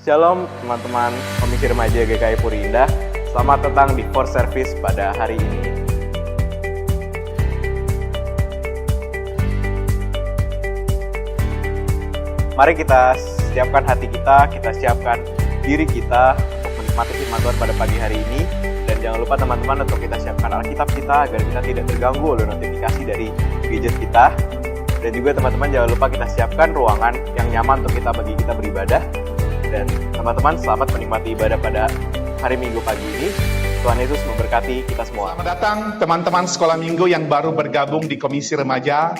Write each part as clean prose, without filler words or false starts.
Shalom teman-teman Komisi Remaja GKI Puri Indah. Selamat datang di Force Service pada hari ini. Mari kita siapkan hati kita siapkan diri kita untuk menikmati firman Tuhan pada pagi hari ini. Dan jangan lupa teman-teman untuk kita siapkan Alkitab kita agar kita tidak terganggu oleh notifikasi dari gadget kita. Dan juga teman-teman jangan lupa kita siapkan ruangan yang nyaman untuk kita beribadah. Dan teman-teman selamat menikmati ibadah pada hari Minggu pagi ini. Tuhan Yesus memberkati kita semua. Selamat datang teman-teman sekolah minggu yang baru bergabung di Komisi Remaja.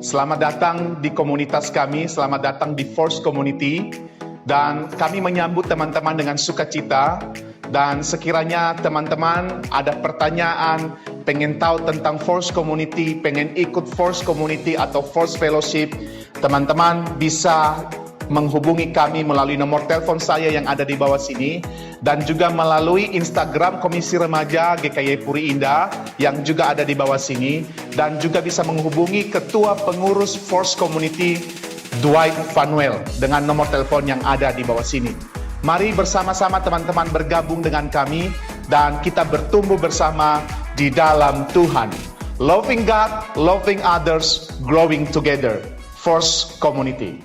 Selamat datang di komunitas kami, selamat datang di Force Community. Dan kami menyambut teman-teman dengan sukacita. Dan sekiranya teman-teman ada pertanyaan, pengen tahu tentang Force Community, pengen ikut Force Community atau Force Fellowship, teman-teman bisa menghubungi kami melalui nomor telepon saya yang ada di bawah sini dan juga melalui Instagram Komisi Remaja GKI Puri Indah yang juga ada di bawah sini, dan juga bisa menghubungi Ketua Pengurus Force Community Dwight Fanuel dengan nomor telepon yang ada di bawah sini. Mari bersama-sama teman-teman bergabung dengan kami dan kita bertumbuh bersama di dalam Tuhan. Loving God, loving others, growing together. Force Community.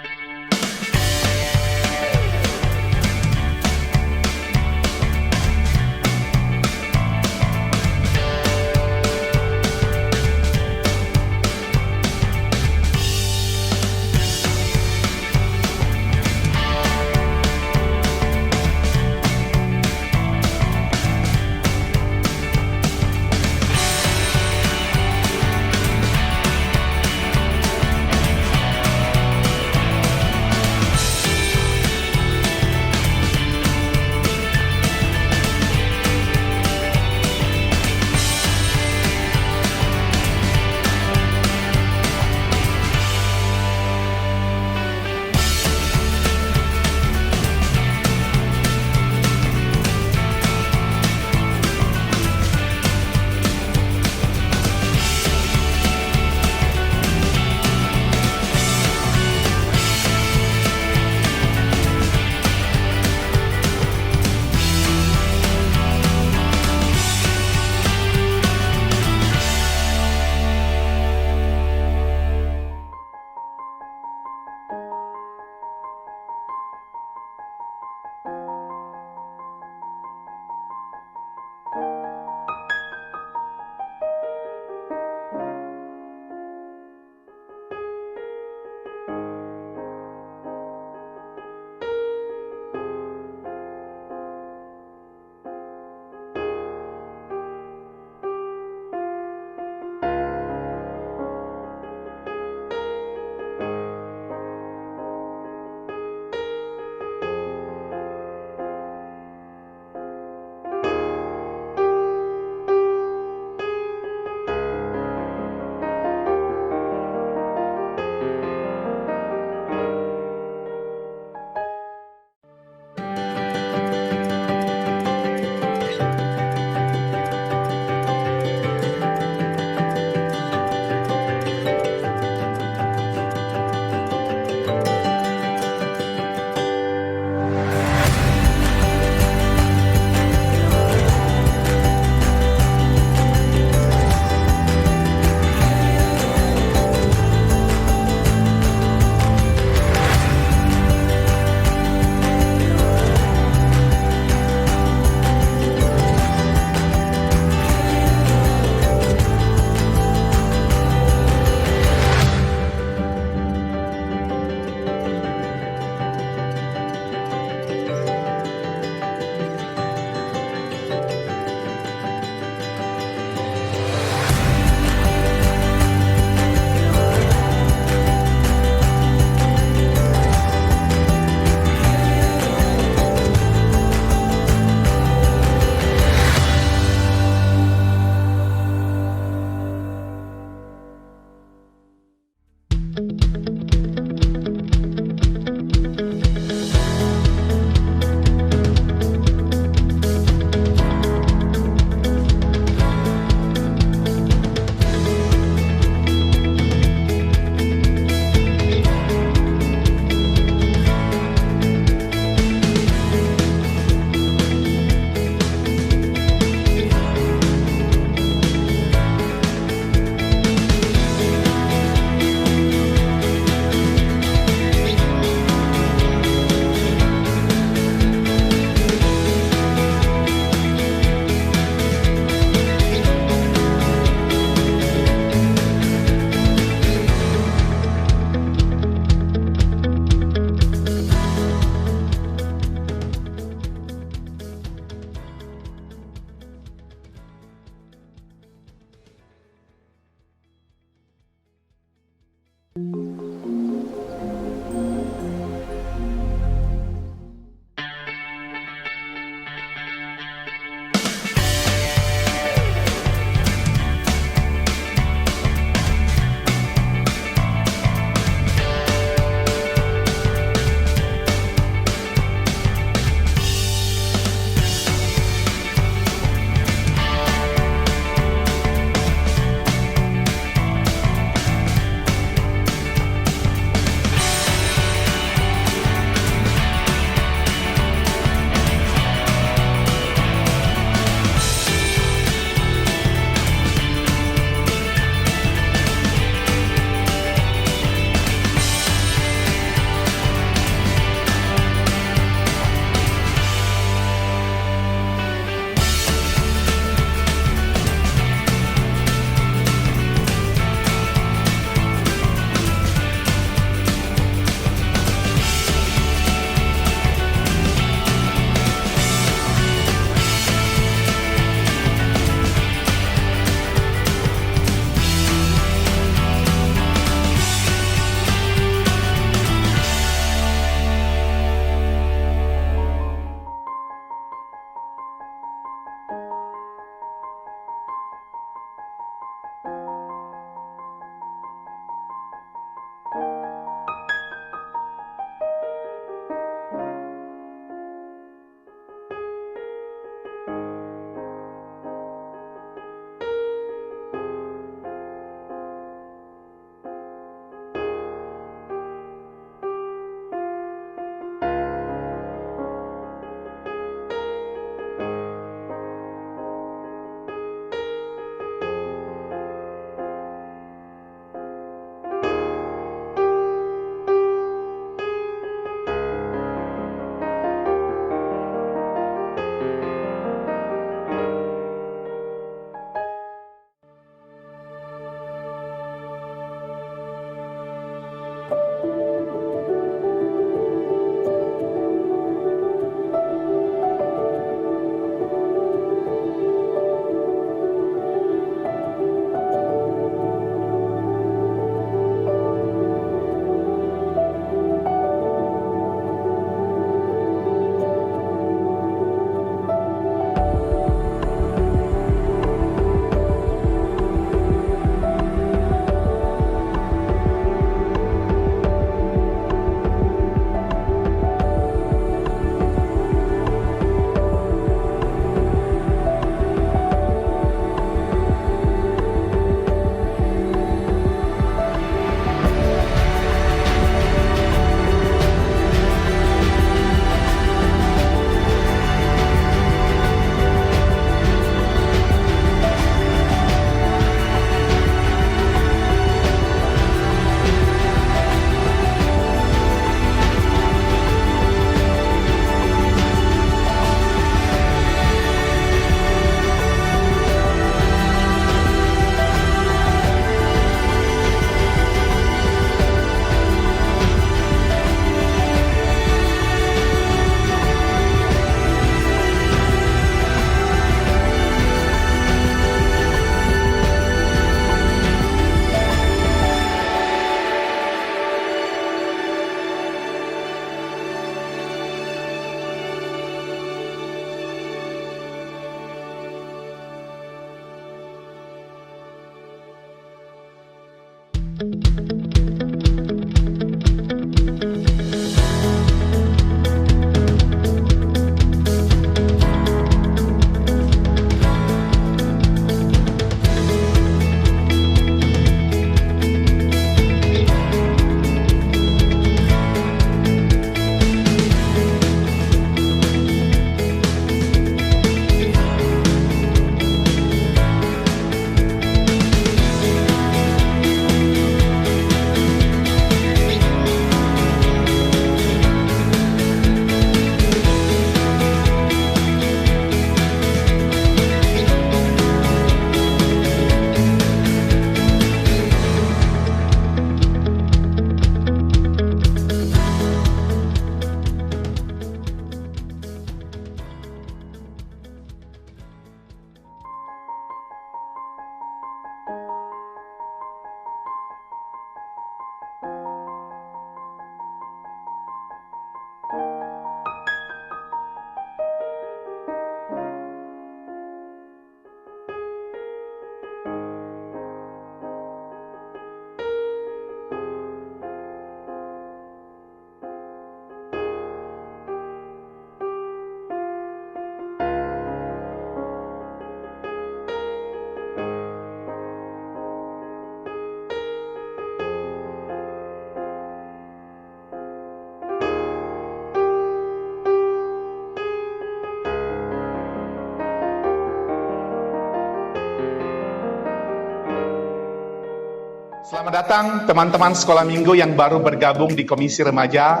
Selamat datang teman-teman sekolah minggu yang baru bergabung di Komisi Remaja.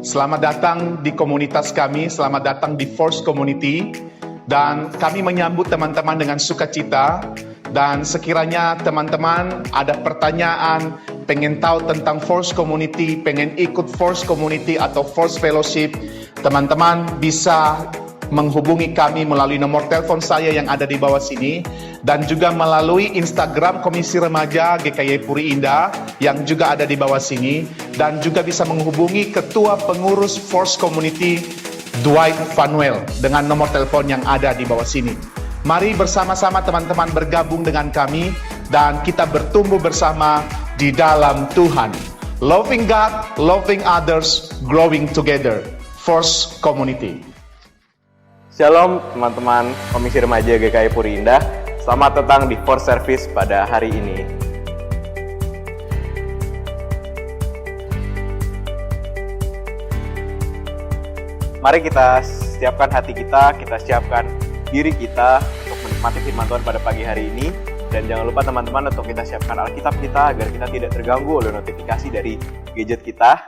Selamat datang di komunitas kami, selamat datang di Force Community. Dan kami menyambut teman-teman dengan sukacita. Dan sekiranya teman-teman ada pertanyaan, pengen tahu tentang Force Community, pengen ikut Force Community atau Force Fellowship, teman-teman bisa menghubungi kami melalui nomor telepon saya yang ada di bawah sini dan juga melalui Instagram Komisi Remaja GKY Puri Indah yang juga ada di bawah sini, dan juga bisa menghubungi Ketua Pengurus Force Community Dwight Fanuel dengan nomor telepon yang ada di bawah sini. Mari bersama-sama teman-teman bergabung dengan kami dan kita bertumbuh bersama di dalam Tuhan. Loving God, loving others, growing together. Force Community. Shalom teman-teman Komisi Remaja GKY Puri Indah. Selamat datang di Force Service pada hari ini. Mari kita siapkan hati kita siapkan diri kita untuk menikmati firman Tuhan pada pagi hari ini. Dan jangan lupa teman-teman untuk kita siapkan Alkitab kita agar kita tidak terganggu oleh notifikasi dari gadget kita.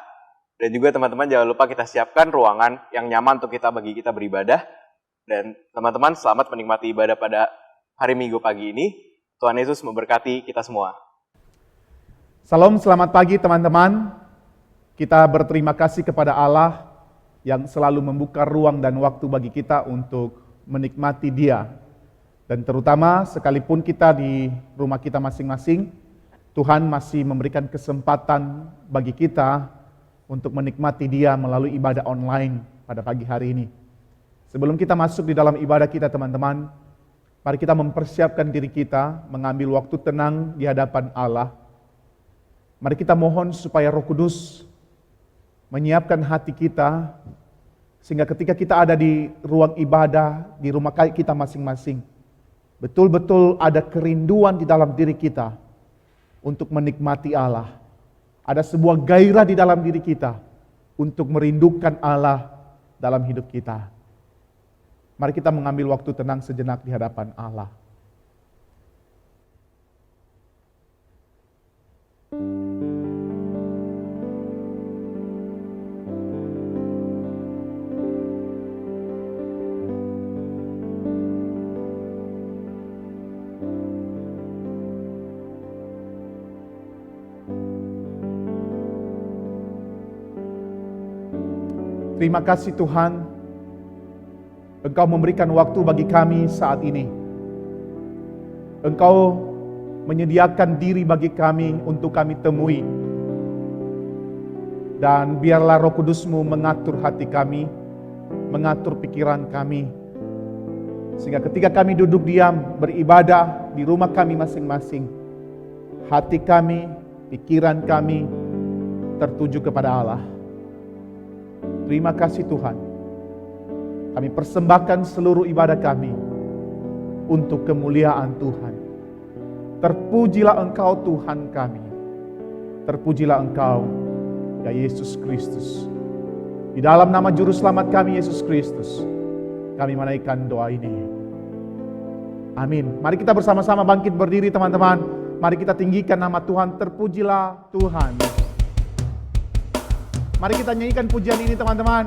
Dan juga teman-teman jangan lupa kita siapkan ruangan yang nyaman untuk bagi kita beribadah. Dan teman-teman selamat menikmati ibadah pada hari Minggu pagi ini. Tuhan Yesus memberkati kita semua. Salam, selamat pagi teman-teman. Kita berterima kasih kepada Allah yang selalu membuka ruang dan waktu bagi kita untuk menikmati Dia. Dan terutama sekalipun kita di rumah kita masing-masing, Tuhan masih memberikan kesempatan bagi kita untuk menikmati Dia melalui ibadah online pada pagi hari ini. Sebelum kita masuk di dalam ibadah kita teman-teman, mari kita mempersiapkan diri kita, mengambil waktu tenang di hadapan Allah. Mari kita mohon supaya Roh Kudus menyiapkan hati kita, sehingga ketika kita ada di ruang ibadah, di rumah kita masing-masing, betul-betul ada kerinduan di dalam diri kita untuk menikmati Allah. Ada sebuah gairah di dalam diri kita untuk merindukan Allah dalam hidup kita. Mari kita mengambil waktu tenang sejenak di hadapan Allah. Terima kasih Tuhan, Engkau memberikan waktu bagi kami saat ini. Engkau menyediakan diri bagi kami untuk kami temui. Dan biarlah Roh Kudus-Mu mengatur hati kami, mengatur pikiran kami. Sehingga ketika kami duduk diam beribadah di rumah kami masing-masing, hati kami, pikiran kami tertuju kepada Allah. Terima kasih Tuhan. Kami persembahkan seluruh ibadah kami untuk kemuliaan Tuhan. Terpujilah Engkau Tuhan kami. Terpujilah Engkau, ya Yesus Kristus. Di dalam nama Juru Selamat kami, Yesus Kristus, kami menaikkan doa ini. Amin. Mari kita bersama-sama bangkit berdiri teman-teman. Mari kita tinggikan nama Tuhan. Terpujilah Tuhan. Mari kita nyanyikan pujian ini teman-teman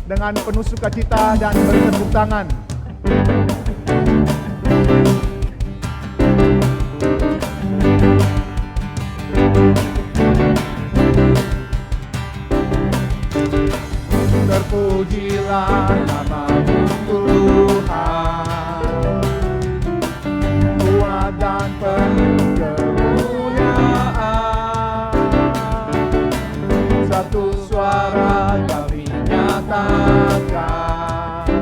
dengan penuh sukacita dan beri tepuk tangan. Terpujilah nama-Mu Tuhan, kuat dan penuh kemuliaan. Satu suara kami nyatakan,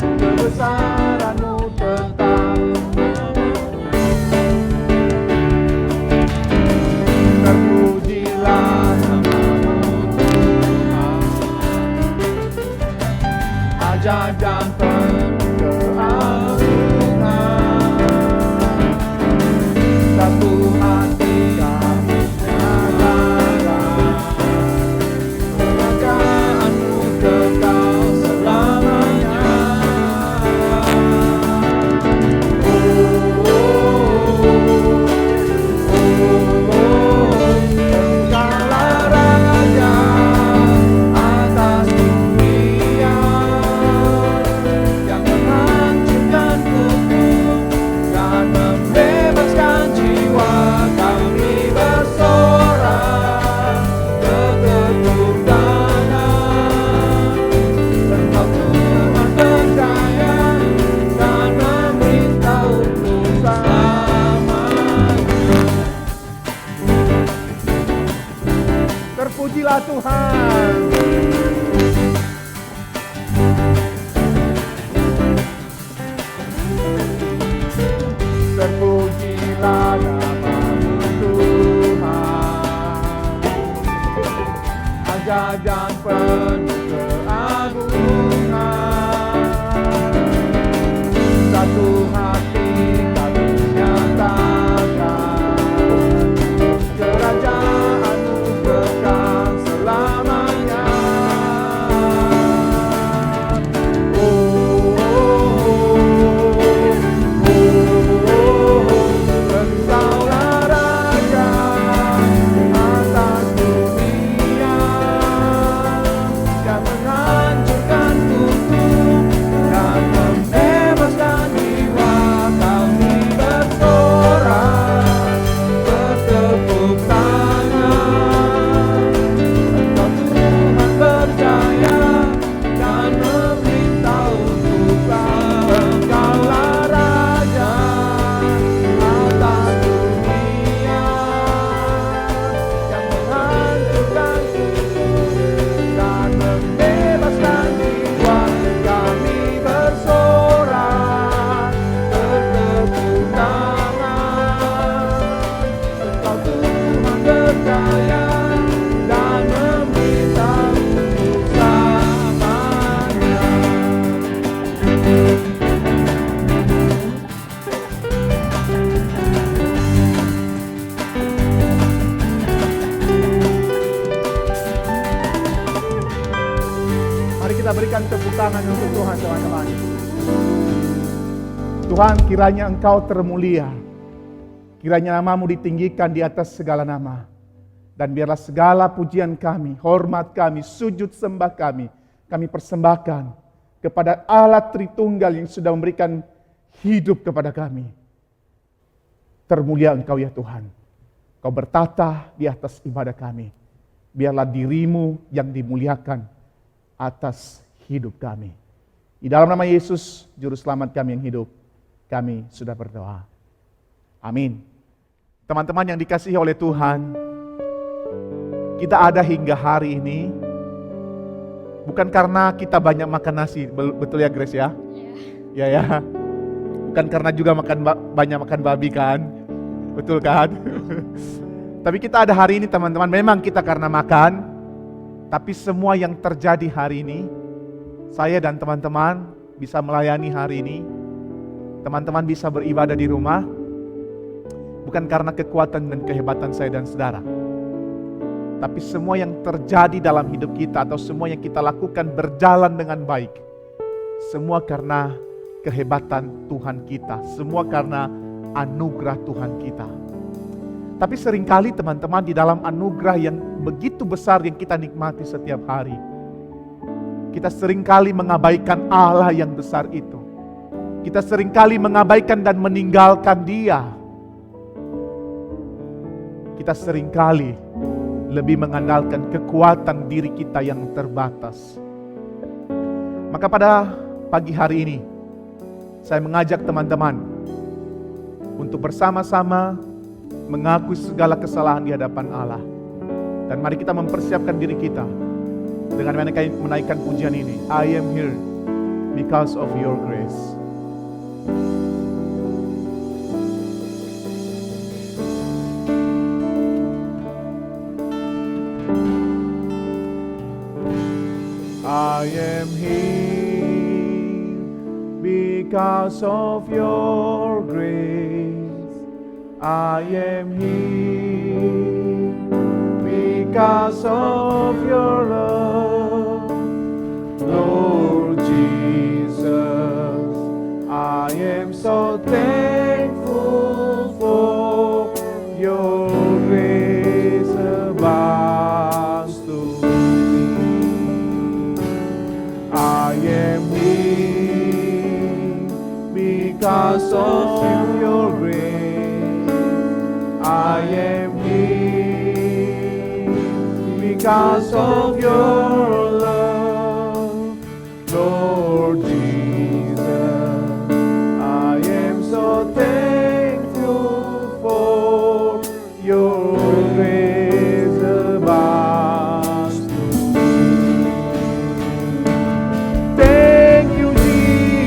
kebesaran-Mu tetap. Terpujilah ajaib dan penuh keagungan. Satu hati kami nyatakan, kemuliaan-Mu kekal selamanya. Engkaulah Raja atas dunia, yang menghancurkan hukum dan membebaskan jiwa. Kami bersorak bertepuk tangan. Engkau Tuhan percaya dan memerintah untuk selamanya. Terpujilah Tuhan. Terpujilah nama-Mu Tuhan, ajaib dan penuh keagungan. Satu hati kami nyatakan, kerajaan-Mu kekal selamanya. Engkaulah Raja atas dunia, yang menghancurkan hukum dan membebaskan jiwa. Kami bersorak bertepuk tangan. Engkau Tuhan percaya dan memerintah untuk Engkaulah Raja atas dunia, yang menghancurkan hukum dan membebaskan jiwa. Kami bersorak bertepuk tangan. Engkau Tuhan percaya dan memerintah untuk selamanya. Mari kita berikan tepuk tangan untuk Tuhan teman-teman. Tuhan, kiranya Engkau termulia. Kiranya nama-Mu ditinggikan di atas segala nama. Dan biarlah segala pujian kami, hormat kami, sujud sembah kami persembahkan kepada Allah Tritunggal yang sudah memberikan hidup kepada kami. Termulia Engkau ya Tuhan. Kau bertata di atas ibadah kami. Biarlah diri-Mu yang dimuliakan atas hidup kami. Di dalam nama Yesus, Juru Selamat kami yang hidup, kami sudah berdoa. Amin. Teman-teman yang dikasihi oleh Tuhan, kita ada hingga hari ini bukan karena kita banyak makan nasi, betul ya Grace ya? Iya. Ya. Bukan karena juga banyak makan babi kan? Betul kan? Tapi kita ada hari ini teman-teman, memang kita karena makan, tapi semua yang terjadi hari ini, saya dan teman-teman bisa melayani hari ini, teman-teman bisa beribadah di rumah, bukan karena kekuatan dan kehebatan saya dan saudara. Tapi semua yang terjadi dalam hidup kita atau semua yang kita lakukan berjalan dengan baik. Semua karena kehebatan Tuhan kita, semua karena anugerah Tuhan kita. Tapi seringkali teman-teman di dalam anugerah yang begitu besar yang kita nikmati setiap hari, kita seringkali mengabaikan Allah yang besar itu. Kita seringkali mengabaikan dan meninggalkan Dia. Kita seringkali lebih mengandalkan kekuatan diri kita yang terbatas. Maka pada pagi hari ini, saya mengajak teman-teman untuk bersama-sama mengakui segala kesalahan di hadapan Allah. Dan mari kita mempersiapkan diri kita dengan menaikkan pujian ini. I am here because of your grace. I am here because of your grace. I am here because of your love. Lord Jesus, I am so thankful for your grace abounds to me. I am here because of your grace. I am here because of your love, Lord Jesus. I am so thankful for your grace abounds to me. Thank you, Jesus.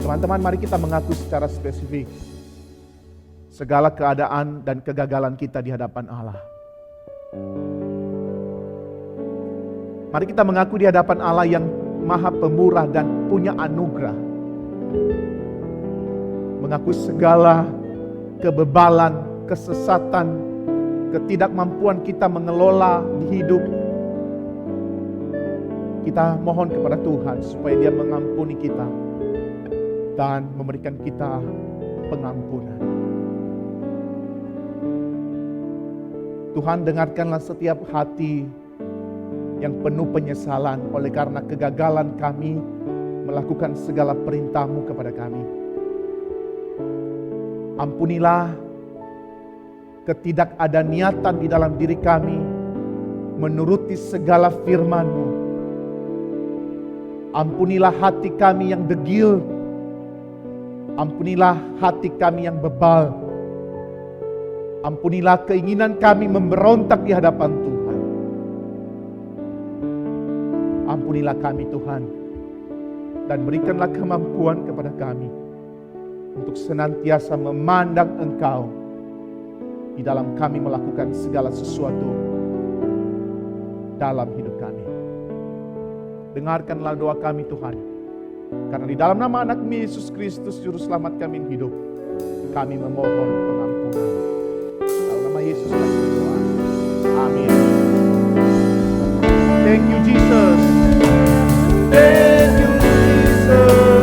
Teman-teman, mari kita mengaku secara spesifik segala keadaan dan kegagalan kita di hadapan Allah. Mari kita mengaku di hadapan Allah yang Maha Pemurah dan punya anugerah. Mengaku segala kebebalan, kesesatan, ketidakmampuan kita mengelola di hidup. Kita mohon kepada Tuhan supaya Dia mengampuni kita dan memberikan kita pengampunan. Tuhan, dengarkanlah setiap hati yang penuh penyesalan oleh karena kegagalan kami melakukan segala perintah-Mu kepada kami. Ampunilah ketidakada niatan di dalam diri kami menuruti segala firman-Mu. Ampunilah hati kami yang degil. Ampunilah hati kami yang bebal. Ampunilah keinginan kami memberontak di hadapan Tuhan. Ampunilah kami Tuhan, dan berikanlah kemampuan kepada kami untuk senantiasa memandang Engkau di dalam kami melakukan segala sesuatu dalam hidup kami. Dengarkanlah doa kami Tuhan, karena di dalam nama anak-Mu Yesus Kristus Juru Selamat kami yang hidup, kami memohon pengampunan. Dalam nama Yesus kami berdoa. Amin. Thank you Jesus. Thank you Jesus.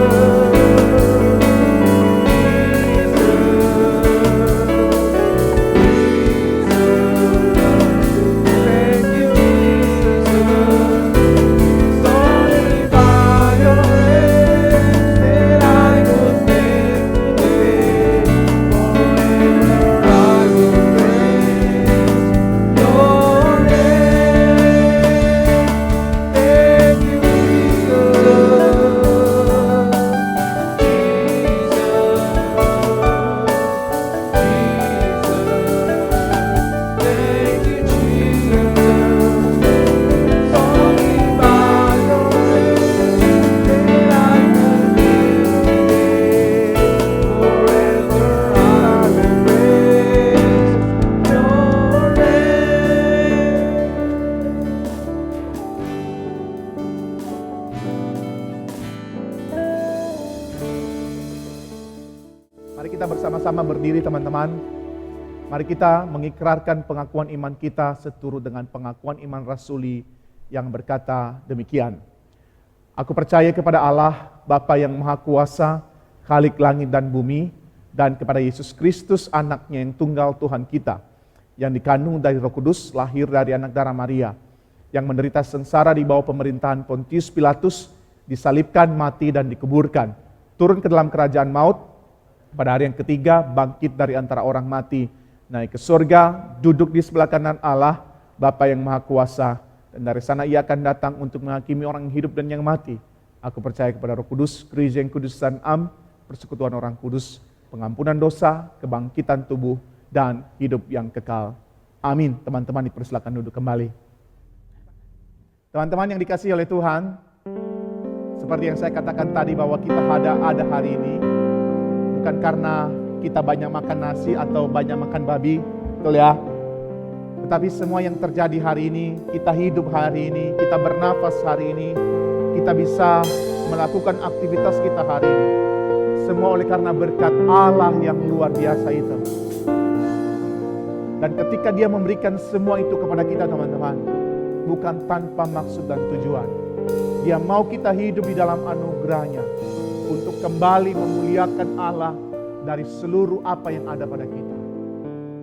Mari kita bersama-sama berdiri teman-teman. Mari kita mengikrarkan pengakuan iman kita seturut dengan pengakuan iman rasuli yang berkata demikian. Aku percaya kepada Allah, Bapa yang Maha Kuasa, Khalik langit dan bumi, dan kepada Yesus Kristus anaknya yang tunggal Tuhan kita, yang dikandung dari Roh Kudus, lahir dari anak darah Maria, yang menderita sengsara di bawah pemerintahan Pontius Pilatus, disalibkan, mati dan dikuburkan, turun ke dalam kerajaan maut, pada hari yang ketiga bangkit dari antara orang mati, naik ke surga, duduk di sebelah kanan Allah, Bapa yang Maha Kuasa, dan dari sana Ia akan datang untuk menghakimi orang yang hidup dan yang mati. Aku percaya kepada Roh Kudus, Gereja yang kudus dan am, persekutuan orang kudus, pengampunan dosa, kebangkitan tubuh, dan hidup yang kekal. Amin. Teman-teman dipersilakan duduk kembali. Teman-teman yang dikasihi oleh Tuhan, seperti yang saya katakan tadi bahwa kita ada hari ini bukan karena kita banyak makan nasi atau banyak makan babi, betul ya? Tetapi semua yang terjadi hari ini, kita hidup hari ini, kita bernafas hari ini, kita bisa melakukan aktivitas kita hari ini, semua oleh karena berkat Allah yang luar biasa itu. Dan ketika Dia memberikan semua itu kepada kita teman-teman, bukan tanpa maksud dan tujuan. Dia mau kita hidup di dalam anugerah-Nya untuk kembali memuliakan Allah dari seluruh apa yang ada pada kita.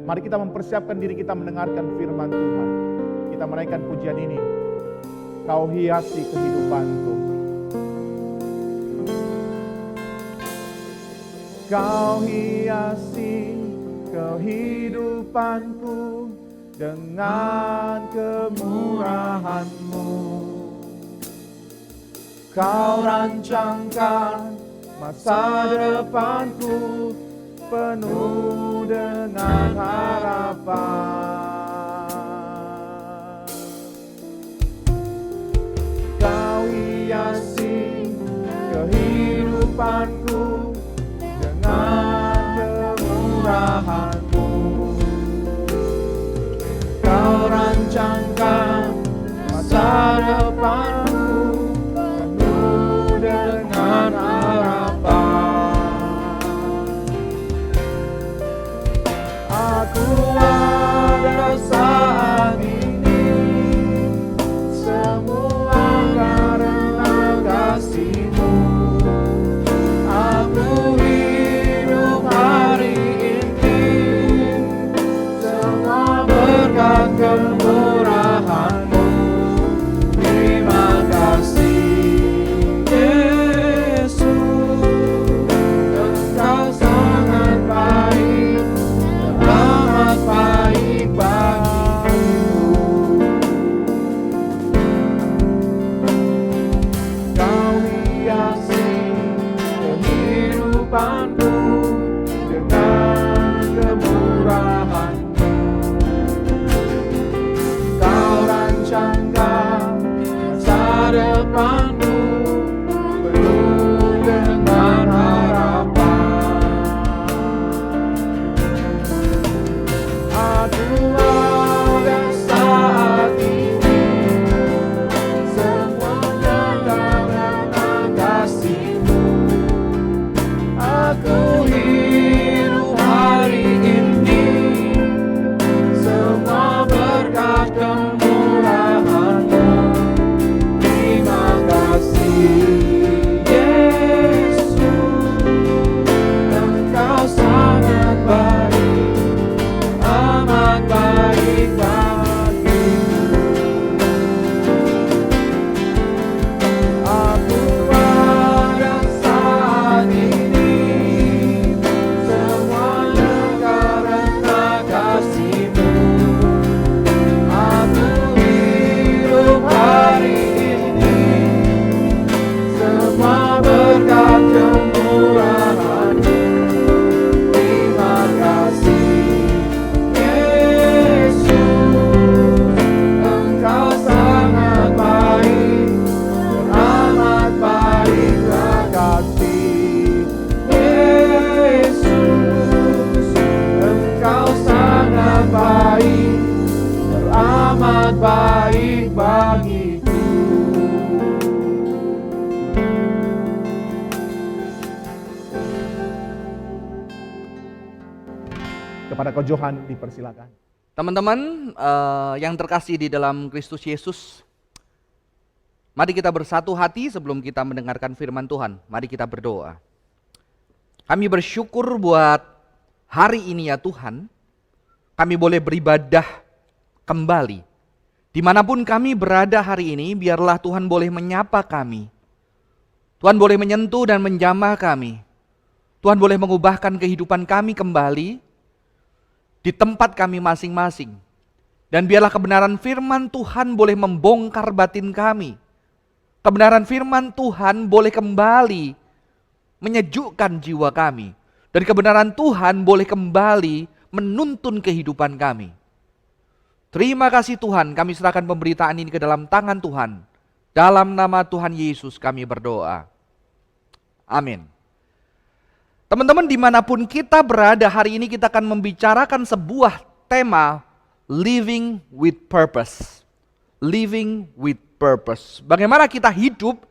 Mari kita mempersiapkan diri kita mendengarkan firman Tuhan. Kita menaikkan pujian ini. Kau hiasi kehidupanku. Kau hiasi kehidupanku dengan kemurahan-Mu. Kau rancangkan masa depanku penuh dengan harapan. Kau hiasi kehidupanku dengan kemurahan-Mu. Kau rancangkan masa depanku dengan harapan. Aku ada saat ini, semua karena kasih-Mu. Aku hidup hari ini kemurahan-Mu. Terima kasih Yesus, Engkau sangat baik, amat baik bagiku. Kau hiasi kehidupanku dengan kemurahan-Mu. Kau rancangkan masa depanku penuh dengan harapan. Aku ada saat ini semuanya karena kasih-Mu. Aku hidup hari ini semua berkat kemurahan-Mu. Terima kasih Yesus, Engkau sangat baik, amat baik bagiku. Aku ada saat ini semuanya karena kasih-Mu. Aku hidup hari ini semua berkat kemurahan-Mu. Terima kasih Yesus, Engkau sangat baik, amat baik bagiku. Yesus, Engkau sangat baik, amat baik bagiku. Kepada Kau Johan dipersilakan. Teman-teman yang terkasih di dalam Kristus Yesus, mari kita bersatu hati sebelum kita mendengarkan firman Tuhan. Mari kita berdoa. Kami bersyukur buat hari ini ya Tuhan, kami boleh beribadah kembali. Dimanapun kami berada hari ini, biarlah Tuhan boleh menyapa kami. Tuhan boleh menyentuh dan menjamah kami. Tuhan boleh mengubahkan kehidupan kami kembali di tempat kami masing-masing. Dan biarlah kebenaran firman Tuhan boleh membongkar batin kami. Kebenaran firman Tuhan boleh kembali menyejukkan jiwa kami. Dan kebenaran Tuhan boleh kembali menuntun kehidupan kami. Terima kasih Tuhan, kami serahkan pemberitaan ini ke dalam tangan Tuhan. Dalam nama Tuhan Yesus kami berdoa. Amin. Teman-teman, dimanapun kita berada, hari ini kita akan membicarakan sebuah tema living with purpose. Living with purpose. Bagaimana kita hidup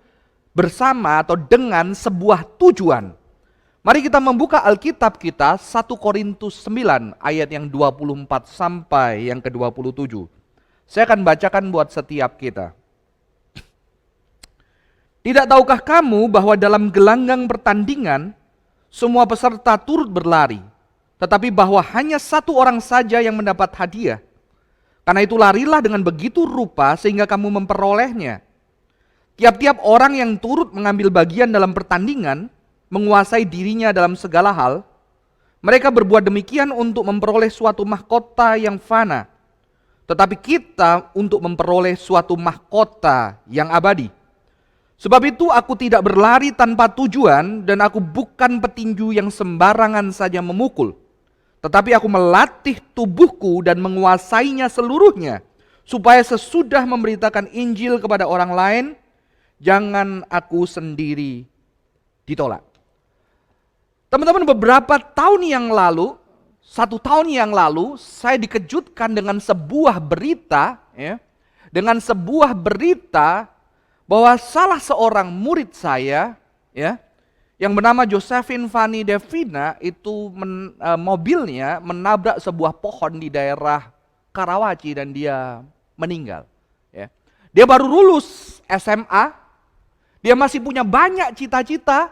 bersama atau dengan sebuah tujuan. Mari kita membuka Alkitab kita 1 Korintus 9 ayat yang 24 sampai yang ke-27. Saya akan bacakan buat setiap kita. Tidak tahukah kamu bahwa dalam gelanggang pertandingan semua peserta turut berlari, tetapi bahwa hanya satu orang saja yang mendapat hadiah. Karena itu larilah dengan begitu rupa sehingga kamu memperolehnya. Tiap-tiap orang yang turut mengambil bagian dalam pertandingan menguasai dirinya dalam segala hal. Mereka berbuat demikian untuk memperoleh suatu mahkota yang fana, tetapi kita untuk memperoleh suatu mahkota yang abadi. Sebab itu aku tidak berlari tanpa tujuan dan aku bukan petinju yang sembarangan saja memukul. Tetapi aku melatih tubuhku dan menguasainya seluruhnya, supaya sesudah memberitakan Injil kepada orang lain, jangan aku sendiri ditolak. Teman-teman, beberapa tahun yang lalu, 1 tahun yang lalu, saya dikejutkan dengan sebuah berita, dengan sebuah berita bahwa salah seorang murid saya, yang bernama Josephine Fanny Devina, itu mobilnya menabrak sebuah pohon di daerah Karawaci dan dia meninggal. Dia baru lulus SMA, dia masih punya banyak cita-cita,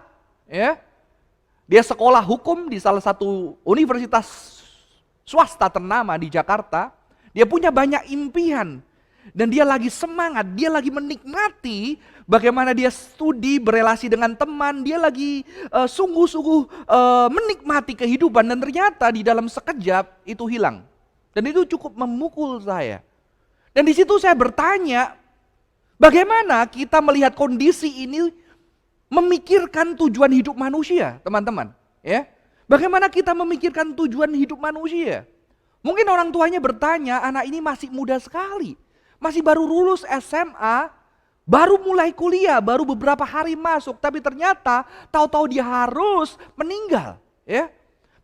Dia sekolah hukum di salah satu universitas swasta ternama di Jakarta. dia punya banyak impian, dan dia lagi semangat, dia lagi menikmati bagaimana dia studi, berelasi dengan teman, dia lagi sungguh-sungguh menikmati kehidupan, dan ternyata di dalam sekejap itu hilang. Dan itu cukup memukul saya. Dan di situ saya bertanya, bagaimana kita melihat kondisi ini memikirkan tujuan hidup manusia, teman-teman? Ya, bagaimana kita memikirkan tujuan hidup manusia? Mungkin orang tuanya bertanya, anak ini masih muda sekali, masih baru lulus SMA, baru mulai kuliah, baru beberapa hari masuk, tapi ternyata tahu-tahu dia harus meninggal. Ya,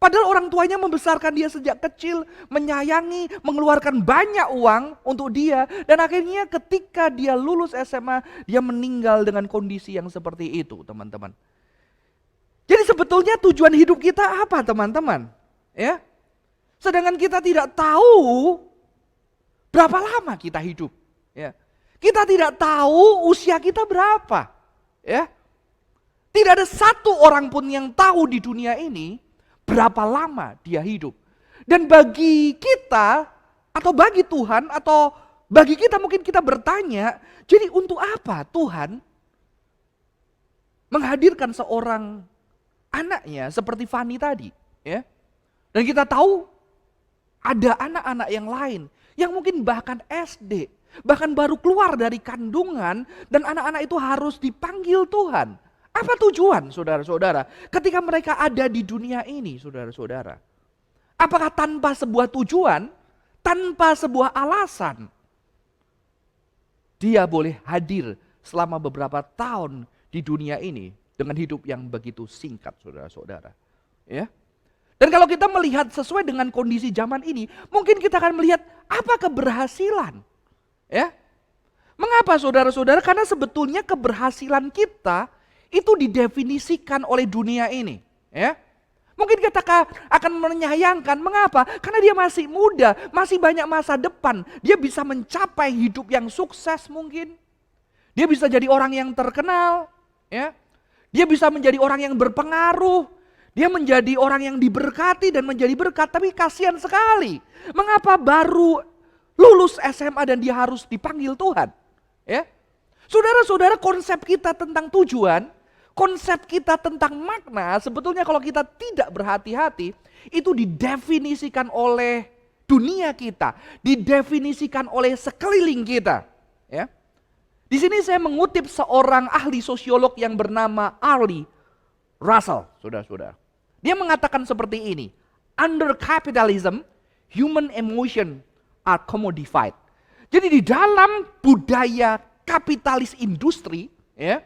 padahal orang tuanya membesarkan dia sejak kecil, menyayangi, mengeluarkan banyak uang untuk dia, dan akhirnya ketika dia lulus SMA, dia meninggal dengan kondisi yang seperti itu, teman-teman. Jadi sebetulnya tujuan hidup kita apa, teman-teman? Ya, sedangkan kita tidak tahu berapa lama kita hidup. Ya, kita tidak tahu usia kita berapa. Ya, tidak ada satu orang pun yang tahu di dunia ini berapa lama dia hidup. Dan bagi kita, atau bagi Tuhan, atau bagi kita mungkin kita bertanya, jadi untuk apa Tuhan menghadirkan seorang anaknya seperti Fani tadi? Ya. Dan kita tahu ada anak-anak yang lain, yang mungkin bahkan SD, bahkan baru keluar dari kandungan, dan anak-anak itu harus dipanggil Tuhan. Apa tujuan, saudara-saudara, ketika mereka ada di dunia ini, saudara-saudara? Apakah tanpa sebuah tujuan, tanpa sebuah alasan, dia boleh hadir selama beberapa tahun di dunia ini dengan hidup yang begitu singkat, saudara-saudara? Ya. Dan kalau kita melihat sesuai dengan kondisi zaman ini, mungkin kita akan melihat apa keberhasilan. Ya. Mengapa, saudara-saudara? Karena sebetulnya keberhasilan kita itu didefinisikan oleh dunia ini, ya. Mungkin kita akan menyayangkan, mengapa? Karena dia masih muda, masih banyak masa depan. Dia bisa mencapai hidup yang sukses mungkin. Dia bisa jadi orang yang terkenal, ya. Dia bisa menjadi orang yang berpengaruh. Dia menjadi orang yang diberkati dan menjadi berkat, tapi kasihan sekali. Mengapa baru lulus SMA dan dia harus dipanggil Tuhan? Ya. Saudara-saudara, konsep kita tentang tujuan, konsep kita tentang makna, sebetulnya kalau kita tidak berhati-hati, itu didefinisikan oleh dunia kita, didefinisikan oleh sekeliling kita. Ya. Di sini saya mengutip seorang ahli sosiolog yang bernama Arlie Russell, saudara-saudara. Dia mengatakan seperti ini, under capitalism, human emotion are commodified. Jadi di dalam budaya kapitalis industri, ya,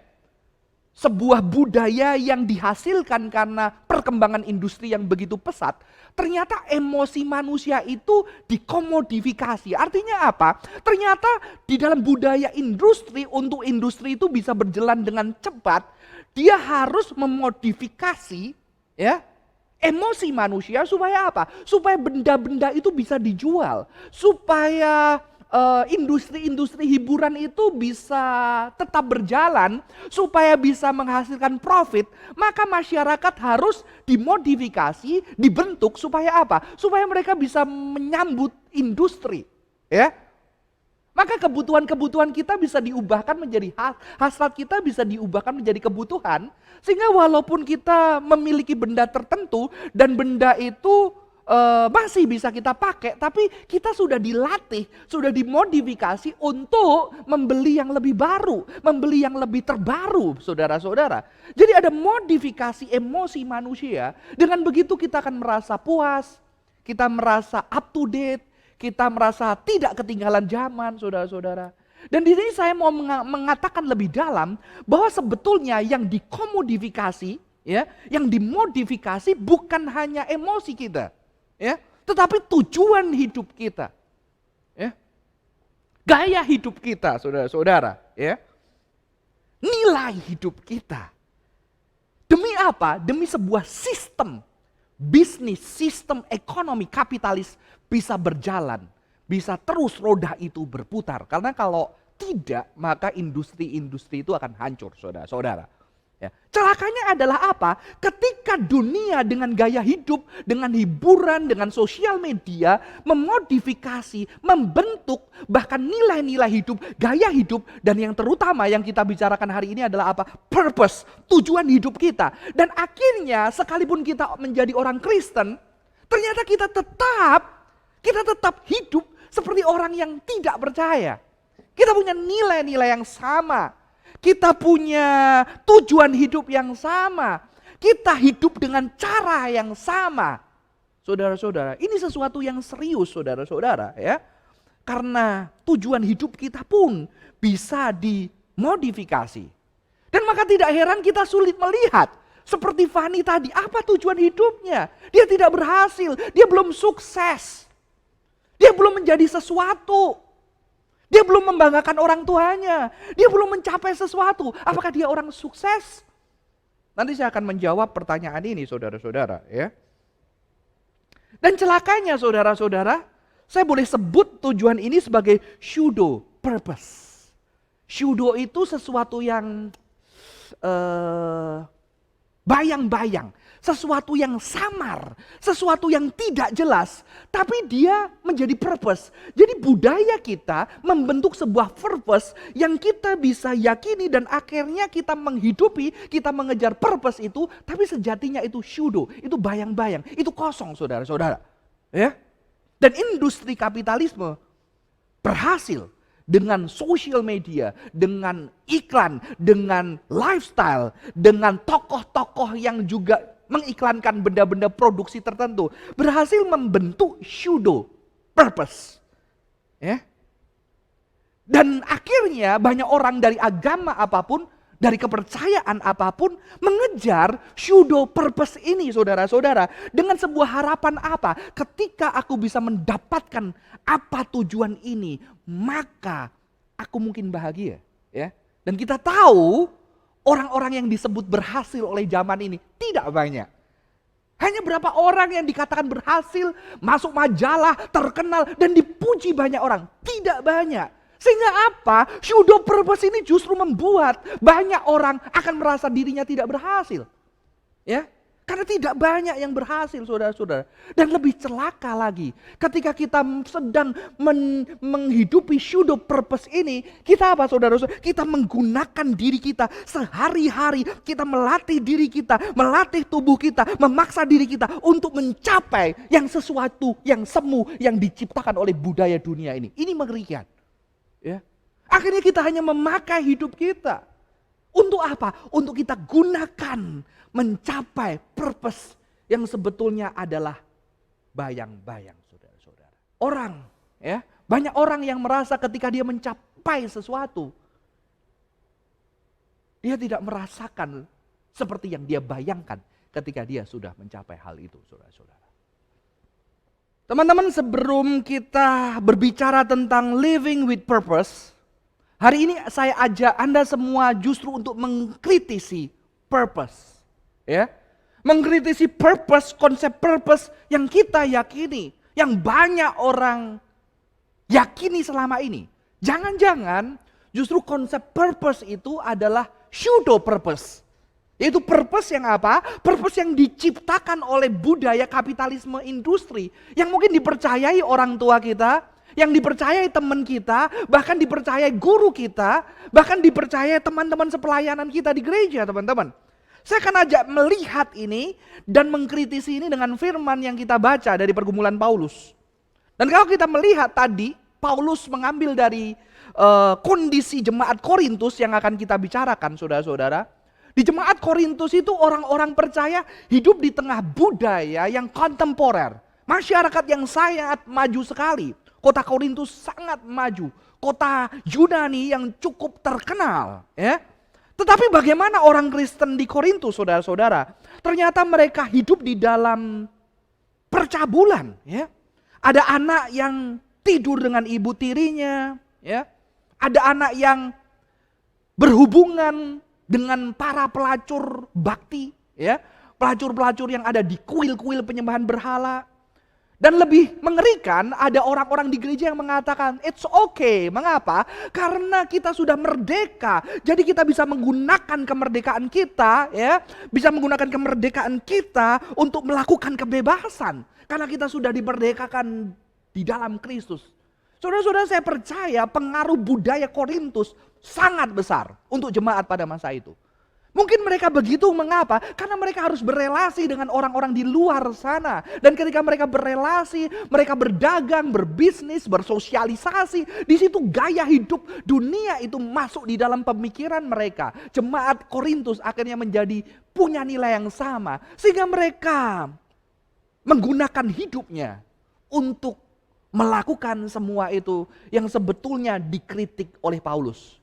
sebuah budaya yang dihasilkan karena perkembangan industri yang begitu pesat, ternyata emosi manusia itu dikomodifikasi. Artinya apa? Ternyata di dalam budaya industri, untuk industri itu bisa berjalan dengan cepat, dia harus memodifikasi, ya, emosi manusia supaya apa? Supaya benda-benda itu bisa dijual, supaya industri-industri hiburan itu bisa tetap berjalan, supaya bisa menghasilkan profit. Maka masyarakat harus dimodifikasi, dibentuk supaya apa? Supaya mereka bisa menyambut industri, ya. Maka kebutuhan-kebutuhan kita bisa diubahkan menjadi hasrat kita bisa diubahkan menjadi kebutuhan. Sehingga walaupun kita memiliki benda tertentu dan benda itu masih bisa kita pakai, tapi kita sudah dilatih, sudah dimodifikasi untuk membeli yang lebih baru, membeli yang lebih terbaru, saudara-saudara. Jadi ada modifikasi emosi manusia, dengan begitu kita akan merasa puas, kita merasa up to date, kita merasa tidak ketinggalan zaman, saudara-saudara. Dan di sini saya mau mengatakan lebih dalam bahwa sebetulnya yang dikomodifikasi, ya, yang dimodifikasi bukan hanya emosi kita, ya, tetapi tujuan hidup kita, ya, gaya hidup kita, saudara-saudara, ya, nilai hidup kita. Demi apa? Demi sebuah sistem bisnis, sistem ekonomi kapitalis bisa berjalan, bisa terus roda itu berputar. Karena kalau tidak, maka industri-industri itu akan hancur, saudara-saudara. Ya. Celakanya adalah apa? Ketika dunia dengan gaya hidup, dengan hiburan, dengan sosial media memodifikasi, membentuk bahkan nilai-nilai hidup, gaya hidup, dan yang terutama yang kita bicarakan hari ini adalah apa? Purpose, tujuan hidup kita. Dan akhirnya sekalipun kita menjadi orang Kristen, ternyata kita tetap hidup seperti orang yang tidak percaya. Kita punya nilai-nilai yang sama. Kita punya tujuan hidup yang sama. Kita hidup dengan cara yang sama. Saudara-saudara, ini sesuatu yang serius saudara-saudara ya. Karena tujuan hidup kita pun bisa dimodifikasi. Dan maka tidak heran kita sulit melihat. Seperti Fani tadi, apa tujuan hidupnya? Dia tidak berhasil, dia belum sukses. Dia belum menjadi sesuatu. Dia belum membanggakan orang tuanya. Dia belum mencapai sesuatu. Apakah dia orang sukses? Nanti saya akan menjawab pertanyaan ini saudara-saudara ya. Dan celakanya saudara-saudara, saya boleh sebut tujuan ini sebagai pseudo purpose. Pseudo itu sesuatu yang bayang-bayang, sesuatu yang samar, sesuatu yang tidak jelas, tapi dia menjadi purpose. Jadi budaya kita membentuk sebuah purpose yang kita bisa yakini dan akhirnya kita menghidupi, kita mengejar purpose itu, tapi sejatinya itu pseudo, itu bayang-bayang, itu kosong saudara-saudara. Ya. Dan industri kapitalisme berhasil dengan social media, dengan iklan, dengan lifestyle, dengan tokoh-tokoh yang juga mengiklankan benda-benda produksi tertentu, berhasil membentuk pseudo purpose. Ya. Dan akhirnya banyak orang dari agama apapun, dari kepercayaan apapun mengejar pseudo purpose ini saudara-saudara. Dengan sebuah harapan apa? Ketika aku bisa mendapatkan apa tujuan ini, maka aku mungkin bahagia. Ya. Dan kita tahu orang-orang yang disebut berhasil oleh zaman ini tidak banyak. Hanya berapa orang yang dikatakan berhasil, masuk majalah, terkenal, dan dipuji banyak orang. Tidak banyak. Sehingga apa? Pseudo purpose ini justru membuat banyak orang akan merasa dirinya tidak berhasil. Ya, karena tidak banyak yang berhasil saudara-saudara. Dan lebih celaka lagi, ketika kita sedang menghidupi pseudo purpose ini, kita apa saudara-saudara? Kita menggunakan diri kita sehari-hari, kita melatih diri kita, melatih tubuh kita, memaksa diri kita untuk mencapai yang sesuatu yang semu yang diciptakan oleh budaya dunia ini. Ini mengerikan. Ya. Akhirnya kita hanya memakai hidup kita. Untuk apa? Untuk kita gunakan mencapai purpose yang sebetulnya adalah bayang-bayang saudara-saudara. Orang, ya, banyak orang yang merasa ketika dia mencapai sesuatu, dia tidak merasakan seperti yang dia bayangkan ketika dia sudah mencapai hal itu saudara-saudara. Teman-teman, sebelum kita berbicara tentang living with purpose, hari ini saya ajak Anda semua justru untuk mengkritisi purpose. Ya, mengkritisi purpose, konsep purpose yang kita yakini, yang banyak orang yakini selama ini. Jangan-jangan justru konsep purpose itu adalah pseudo purpose. Yaitu purpose yang apa? Purpose yang diciptakan oleh budaya kapitalisme industri. Yang mungkin dipercayai orang tua kita, yang dipercayai teman kita, bahkan dipercayai guru kita, bahkan dipercayai teman-teman sepelayanan kita di gereja teman-teman. Saya akan ajak melihat ini dan mengkritisi ini dengan firman yang kita baca dari pergumulan Paulus. Dan kalau kita melihat tadi, Paulus mengambil dari kondisi jemaat Korintus yang akan kita bicarakan saudara-saudara. Di jemaat Korintus itu orang-orang percaya hidup di tengah budaya yang kontemporer. Masyarakat yang sangat maju sekali. Kota Korintus sangat maju. Kota Yunani yang cukup terkenal. Ya. Tetapi bagaimana orang Kristen di Korintus saudara-saudara? Ternyata mereka hidup di dalam percabulan. Ya. Ada anak yang tidur dengan ibu tirinya. Ya. Ada anak yang berhubungan dengan para pelacur bakti, ya, pelacur-pelacur yang ada di kuil-kuil penyembahan berhala. Dan lebih mengerikan, ada orang-orang di gereja yang mengatakan, it's okay. Mengapa? Karena kita sudah merdeka. Jadi kita bisa menggunakan kemerdekaan kita, ya, bisa menggunakan kemerdekaan kita untuk melakukan kebebasan. Karena kita sudah dimerdekakan di dalam Kristus. Saudara-saudara, saya percaya pengaruh budaya Korintus sangat besar untuk jemaat pada masa itu. Mungkin mereka begitu, mengapa? Karena mereka harus berelasi dengan orang-orang di luar sana. Dan ketika mereka berelasi, mereka berdagang, berbisnis, bersosialisasi. Di situ gaya hidup dunia itu masuk di dalam pemikiran mereka. Jemaat Korintus akhirnya menjadi punya nilai yang sama. Sehingga mereka menggunakan hidupnya untuk melakukan semua itu yang sebetulnya dikritik oleh Paulus.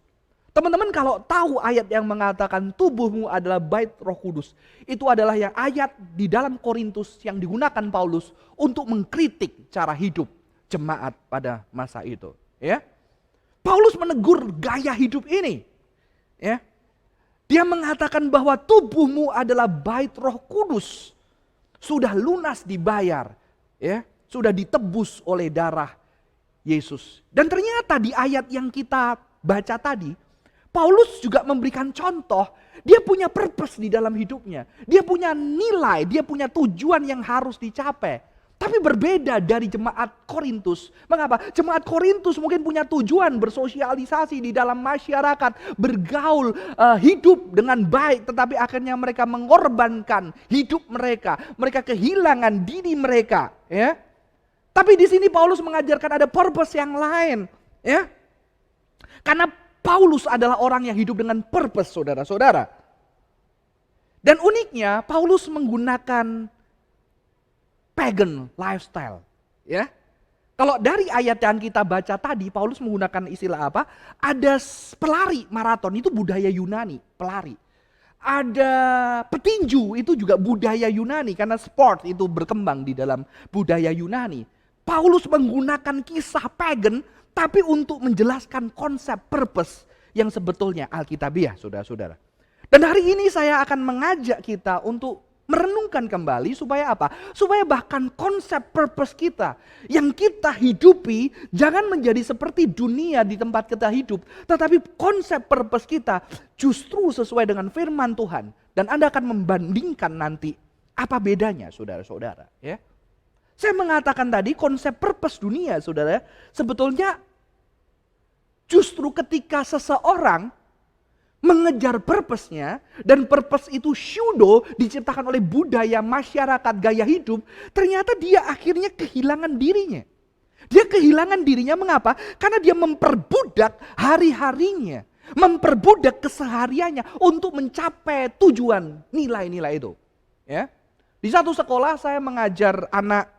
Teman-teman kalau tahu ayat yang mengatakan tubuhmu adalah bait Roh Kudus, itu adalah yang ayat di dalam Korintus yang digunakan Paulus untuk mengkritik cara hidup jemaat pada masa itu. Ya, Paulus menegur gaya hidup ini. Ya, dia mengatakan bahwa tubuhmu adalah bait Roh Kudus, sudah lunas dibayar, ya, sudah ditebus oleh darah Yesus. Dan ternyata di ayat yang kita baca tadi, Paulus juga memberikan contoh, dia punya purpose di dalam hidupnya. Dia punya nilai, dia punya tujuan yang harus dicapai. Tapi berbeda dari jemaat Korintus. Mengapa? Jemaat Korintus mungkin punya tujuan bersosialisasi di dalam masyarakat, bergaul, hidup dengan baik. Tetapi akhirnya mereka mengorbankan hidup mereka. Mereka kehilangan diri mereka. Ya. Tapi di sini Paulus mengajarkan ada purpose yang lain. Ya. Karena Paulus adalah orang yang hidup dengan purpose, saudara-saudara. Dan uniknya, Paulus menggunakan pagan lifestyle. Ya, kalau dari ayat yang kita baca tadi, Paulus menggunakan istilah apa? Ada pelari maraton, itu budaya Yunani, pelari. Ada petinju, itu juga budaya Yunani, karena sport itu berkembang di dalam budaya Yunani. Paulus menggunakan kisah pagan, tapi untuk menjelaskan konsep purpose yang sebetulnya alkitabiah, saudara-saudara. Dan hari ini saya akan mengajak kita untuk merenungkan kembali supaya apa? Supaya bahkan konsep purpose kita yang kita hidupi jangan menjadi seperti dunia di tempat kita hidup. Tetapi konsep purpose kita justru sesuai dengan firman Tuhan. Dan Anda akan membandingkan nanti apa bedanya, saudara-saudara. Ya. Saya mengatakan tadi konsep purpose dunia, saudara, sebetulnya justru ketika seseorang mengejar purpose-nya, dan purpose itu pseudo diciptakan oleh budaya masyarakat gaya hidup, ternyata dia akhirnya kehilangan dirinya. Dia kehilangan dirinya mengapa? Karena dia memperbudak hari-harinya, memperbudak kesehariannya untuk mencapai tujuan nilai-nilai itu. Ya. Di satu sekolah saya mengajar anak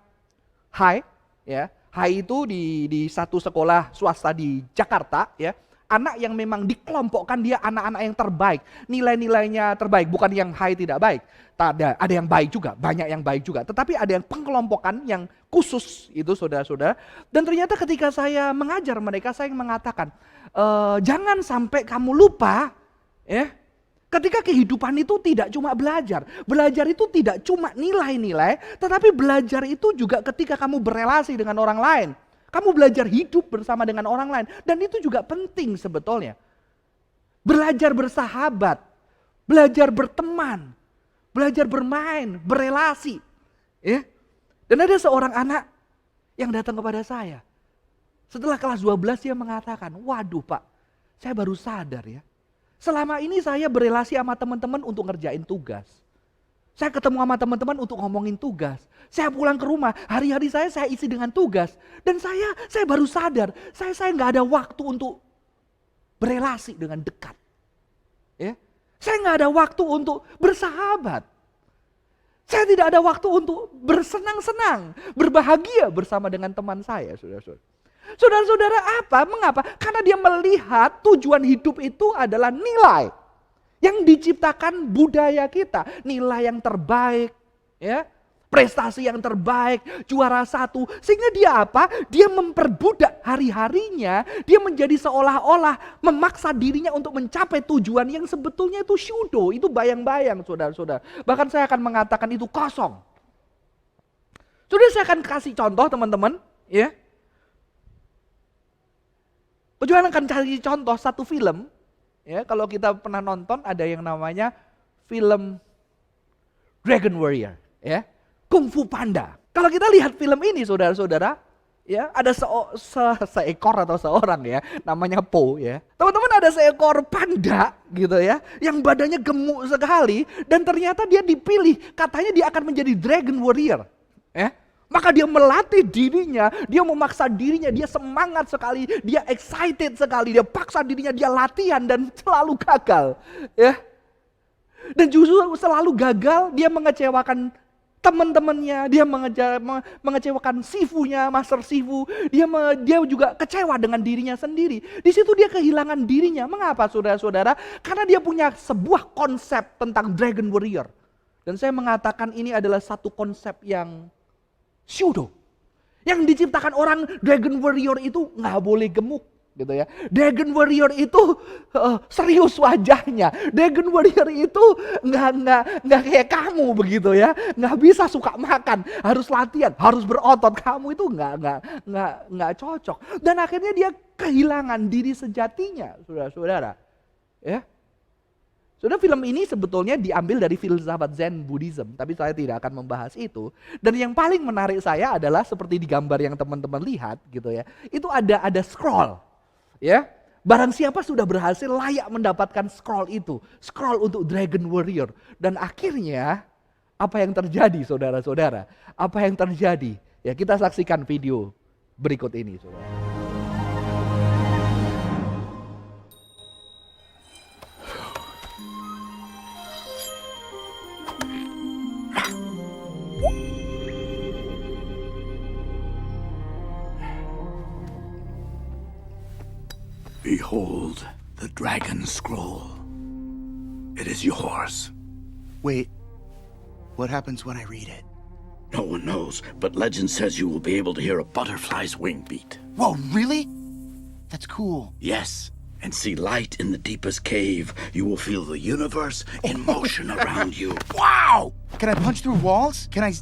high, ya. High itu di satu sekolah swasta di Jakarta, ya. Anak yang memang dikelompokkan dia anak-anak yang terbaik, nilai-nilainya terbaik, bukan yang high tidak baik. Ada yang baik juga, banyak yang baik juga, tetapi ada yang pengelompokan yang khusus itu, saudara-saudara. Dan ternyata ketika saya mengajar mereka, saya mengatakan, jangan sampai kamu lupa, ya. Ketika kehidupan itu tidak cuma belajar. Belajar itu tidak cuma nilai-nilai, tetapi belajar itu juga ketika kamu berelasi dengan orang lain. Kamu belajar hidup bersama dengan orang lain. Dan itu juga penting sebetulnya. Belajar bersahabat, belajar berteman, belajar bermain, berelasi. Ya. Dan ada seorang anak yang datang kepada saya. Setelah kelas 12 dia mengatakan, waduh Pak, saya baru sadar ya. Selama ini saya berelasi sama teman-teman untuk ngerjain tugas. Saya ketemu sama teman-teman untuk ngomongin tugas. Saya pulang ke rumah, hari-hari saya isi dengan tugas. Dan saya baru sadar, saya nggak ada waktu untuk berelasi dengan dekat. Ya, saya nggak ada waktu untuk bersahabat. Saya tidak ada waktu untuk bersenang-senang, berbahagia bersama dengan teman saya, saudara-saudara. Saudara-saudara apa? Mengapa? Karena dia melihat tujuan hidup itu adalah nilai yang diciptakan budaya kita. Nilai yang terbaik, ya, prestasi yang terbaik, juara satu. Sehingga dia apa? Dia memperbudak hari-harinya. Dia menjadi seolah-olah memaksa dirinya untuk mencapai tujuan yang sebetulnya itu pseudo. Itu bayang-bayang, saudara-saudara. Bahkan saya akan mengatakan itu kosong. Sudah saya akan kasih contoh teman-teman, ya. Tujuan akan cari contoh satu film, ya. Kalau kita pernah nonton ada yang namanya film Dragon Warrior, ya. Kung Fu Panda. Kalau kita lihat film ini saudara-saudara, ya, ada seekor atau seorang ya, namanya Po ya. Teman-teman, ada seekor panda gitu ya, yang badannya gemuk sekali dan ternyata dia dipilih, katanya dia akan menjadi Dragon Warrior. Ya. Maka dia melatih dirinya, dia memaksa dirinya, dia semangat sekali, dia excited sekali, dia paksa dirinya, dia latihan dan selalu gagal. Ya. Dan justru selalu gagal, dia mengecewakan teman-temannya, dia mengecewakan sifunya, master sifu, dia juga kecewa dengan dirinya sendiri. Di situ dia kehilangan dirinya. Mengapa saudara-saudara? Karena dia punya sebuah konsep tentang Dragon Warrior. Dan saya mengatakan ini adalah satu konsep yang pseudo. Yang diciptakan orang Dragon Warrior itu nggak boleh gemuk. Gitu ya. Dragon Warrior itu serius wajahnya. Dragon Warrior itu nggak kayak kamu begitu ya. Nggak bisa suka makan, harus latihan, harus berotot. Kamu itu nggak cocok. Dan akhirnya dia kehilangan diri sejatinya, saudara-saudara. Ya. Saudara, film ini sebetulnya diambil dari filsafat Zen Buddhism, tapi saya tidak akan membahas itu. Dan yang paling menarik saya adalah seperti di gambar yang teman-teman lihat gitu ya. Itu ada scroll. Ya, barang siapa sudah berhasil layak mendapatkan scroll itu, scroll untuk Dragon Warrior. Dan akhirnya apa yang terjadi saudara-saudara? Apa yang terjadi? Ya, kita saksikan video berikut ini, saudara. Behold the dragon scroll. It is yours. Wait, what happens when I read it? No one knows, but legend says you will be able to hear a butterfly's wing beat. Whoa, really? That's cool. Yes, and see light in the deepest cave. You will feel the universe in motion around you. Wow! Can I punch through walls? Can I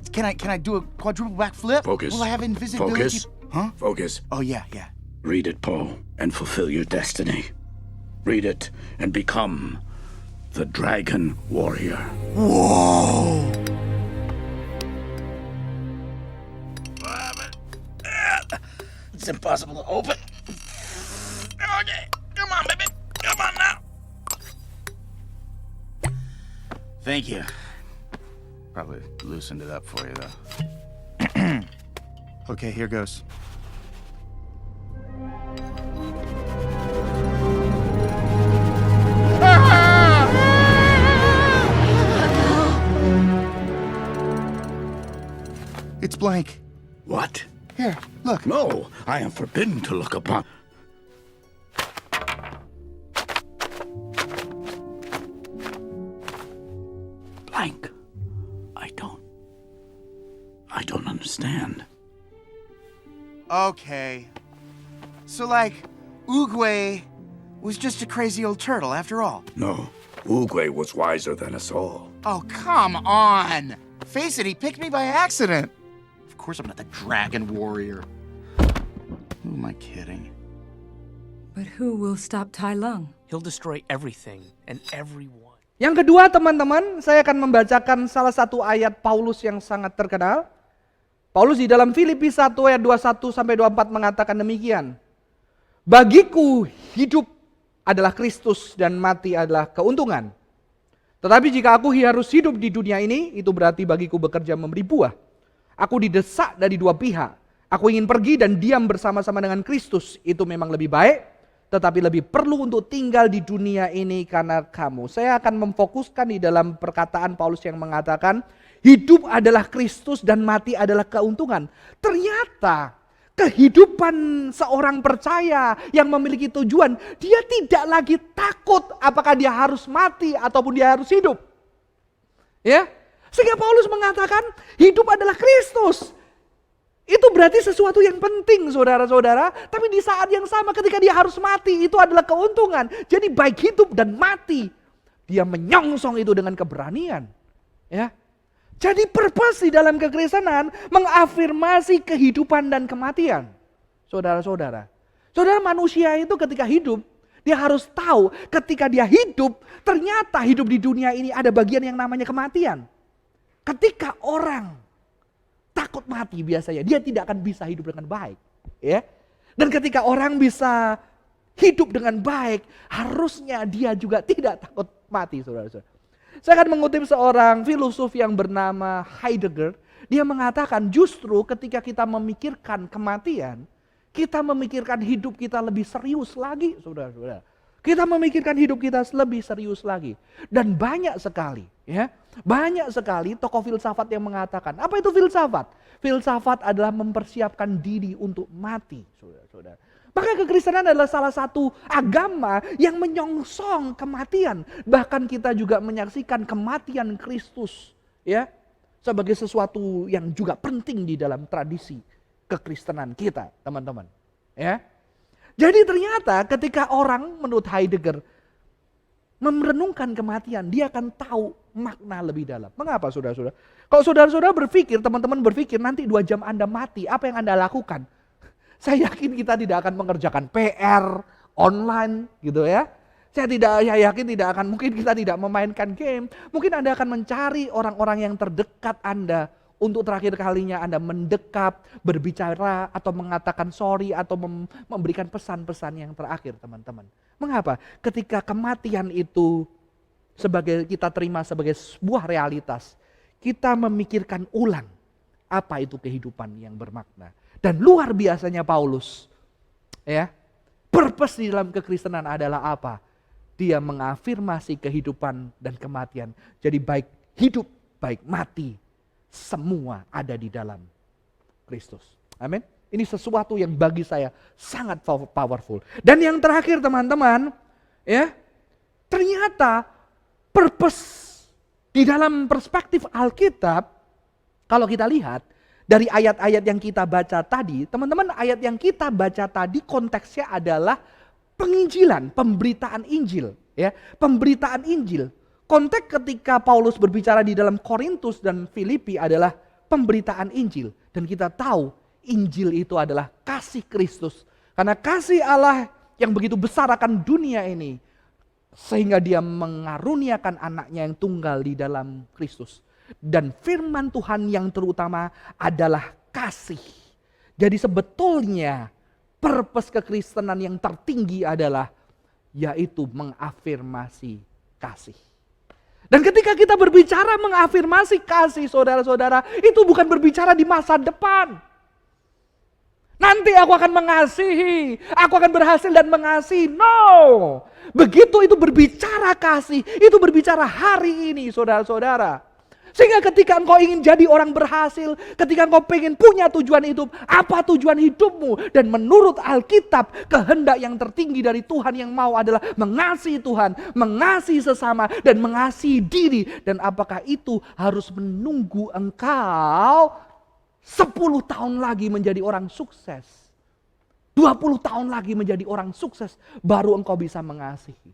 do a quadruple backflip? Focus. Will I have invisibility? Focus. Huh? Focus. Oh yeah. Read it, Poe, and fulfill your destiny. Read it and become the Dragon Warrior. Whoa! It's impossible to open. Okay, come on, baby. Come on now. Thank you. Probably loosened it up for you though. Okay, here goes. It's blank. What? Here, look. No, I am forbidden to look upon. Blank. I don't understand. Okay. So like, Oogway was just a crazy old turtle after all. No, Oogway was wiser than us all. Oh, come on! Face it, he picked me by accident. Of course I'm not the Dragon Warrior. Who am I kidding? But who will stop Tai Lung? He'll destroy everything and everyone. Yang kedua teman-teman, saya akan membacakan salah satu ayat Paulus yang sangat terkenal. Paulus di dalam Filipi 1 ayat 21 sampai 24 mengatakan demikian. Bagiku hidup adalah Kristus dan mati adalah keuntungan. Tetapi jika aku harus hidup di dunia ini, itu berarti bagiku bekerja memberi buah. Aku didesak dari dua pihak. Aku ingin pergi dan diam bersama-sama dengan Kristus. Itu memang lebih baik. Tetapi lebih perlu untuk tinggal di dunia ini karena kamu. Saya akan memfokuskan di dalam perkataan Paulus yang mengatakan hidup adalah Kristus dan mati adalah keuntungan. Ternyata kehidupan seorang percaya yang memiliki tujuan, dia tidak lagi takut apakah dia harus mati ataupun dia harus hidup. Ya, sehingga Paulus mengatakan hidup adalah Kristus. Itu berarti sesuatu yang penting saudara-saudara. Tapi di saat yang sama ketika dia harus mati, itu adalah keuntungan. Jadi baik hidup dan mati, dia menyongsong itu dengan keberanian. Ya, Jadi purpose di dalam kekristenan mengafirmasi kehidupan dan kematian. Saudara-saudara. Saudara, manusia itu ketika hidup, dia harus tahu ketika dia hidup, ternyata hidup di dunia ini ada bagian yang namanya kematian. Ketika orang takut mati biasanya, dia tidak akan bisa hidup dengan baik. Ya. Dan ketika orang bisa hidup dengan baik, harusnya dia juga tidak takut mati, saudara-saudara. Saya akan mengutip seorang filosof yang bernama Heidegger. Dia mengatakan justru ketika kita memikirkan kematian, kita memikirkan hidup kita lebih serius lagi, saudara-saudara. Kita memikirkan hidup kita lebih serius lagi. Dan banyak sekali, ya, banyak sekali tokoh filsafat yang mengatakan, apa itu filsafat? Filsafat adalah mempersiapkan diri untuk mati, saudara-saudara. Maka kekristenan adalah salah satu agama yang menyongsong kematian. Bahkan kita juga menyaksikan kematian Kristus, ya, sebagai sesuatu yang juga penting di dalam tradisi kekristenan kita, teman-teman. Ya. Jadi ternyata ketika orang menurut Heidegger merenungkan kematian, dia akan tahu makna lebih dalam. Mengapa, saudara-saudara? Kalau saudara-saudara berpikir, teman-teman berpikir nanti 2 jam Anda mati, apa yang Anda lakukan? Saya yakin kita tidak akan mengerjakan PR online gitu ya. Saya yakin tidak akan, mungkin kita tidak memainkan game. Mungkin Anda akan mencari orang-orang yang terdekat Anda untuk terakhir kalinya Anda mendekap, berbicara atau mengatakan sorry atau memberikan pesan-pesan yang terakhir, teman-teman. Mengapa? Ketika kematian itu kita terima sebagai sebuah realitas, kita memikirkan ulang apa itu kehidupan yang bermakna. Dan luar biasanya Paulus, ya, purpose di dalam kekristenan adalah apa? Dia mengafirmasi kehidupan dan kematian. Jadi baik hidup, baik mati, semua ada di dalam Kristus. Amin. Ini sesuatu yang bagi saya sangat powerful. Dan yang terakhir, teman-teman, ya, ternyata purpose di dalam perspektif Alkitab, kalau kita lihat dari ayat-ayat yang kita baca tadi, teman-teman, ayat yang kita baca tadi konteksnya adalah penginjilan, pemberitaan Injil, ya, pemberitaan Injil. Konteks ketika Paulus berbicara di dalam Korintus dan Filipi adalah pemberitaan Injil, dan kita tahu Injil itu adalah kasih Kristus. Karena kasih Allah yang begitu besar akan dunia ini, sehingga dia mengaruniakan anaknya yang tunggal di dalam Kristus. Dan firman Tuhan yang terutama adalah kasih. Jadi sebetulnya purpose kekristenan yang tertinggi adalah yaitu mengafirmasi kasih. Dan ketika kita berbicara mengafirmasi kasih, saudara-saudara, itu bukan berbicara di masa depan. Nanti aku akan mengasihi, aku akan berhasil dan mengasihi. No, begitu itu berbicara kasih, itu berbicara hari ini, saudara-saudara. Sehingga ketika engkau ingin jadi orang berhasil, ketika engkau pengen punya tujuan hidup, apa tujuan hidupmu? Dan menurut Alkitab, kehendak yang tertinggi dari Tuhan yang mau adalah mengasihi Tuhan, mengasihi sesama, dan mengasihi diri. Dan apakah itu harus menunggu engkau 10 tahun lagi menjadi orang sukses? 20 tahun lagi menjadi orang sukses, baru engkau bisa mengasihi.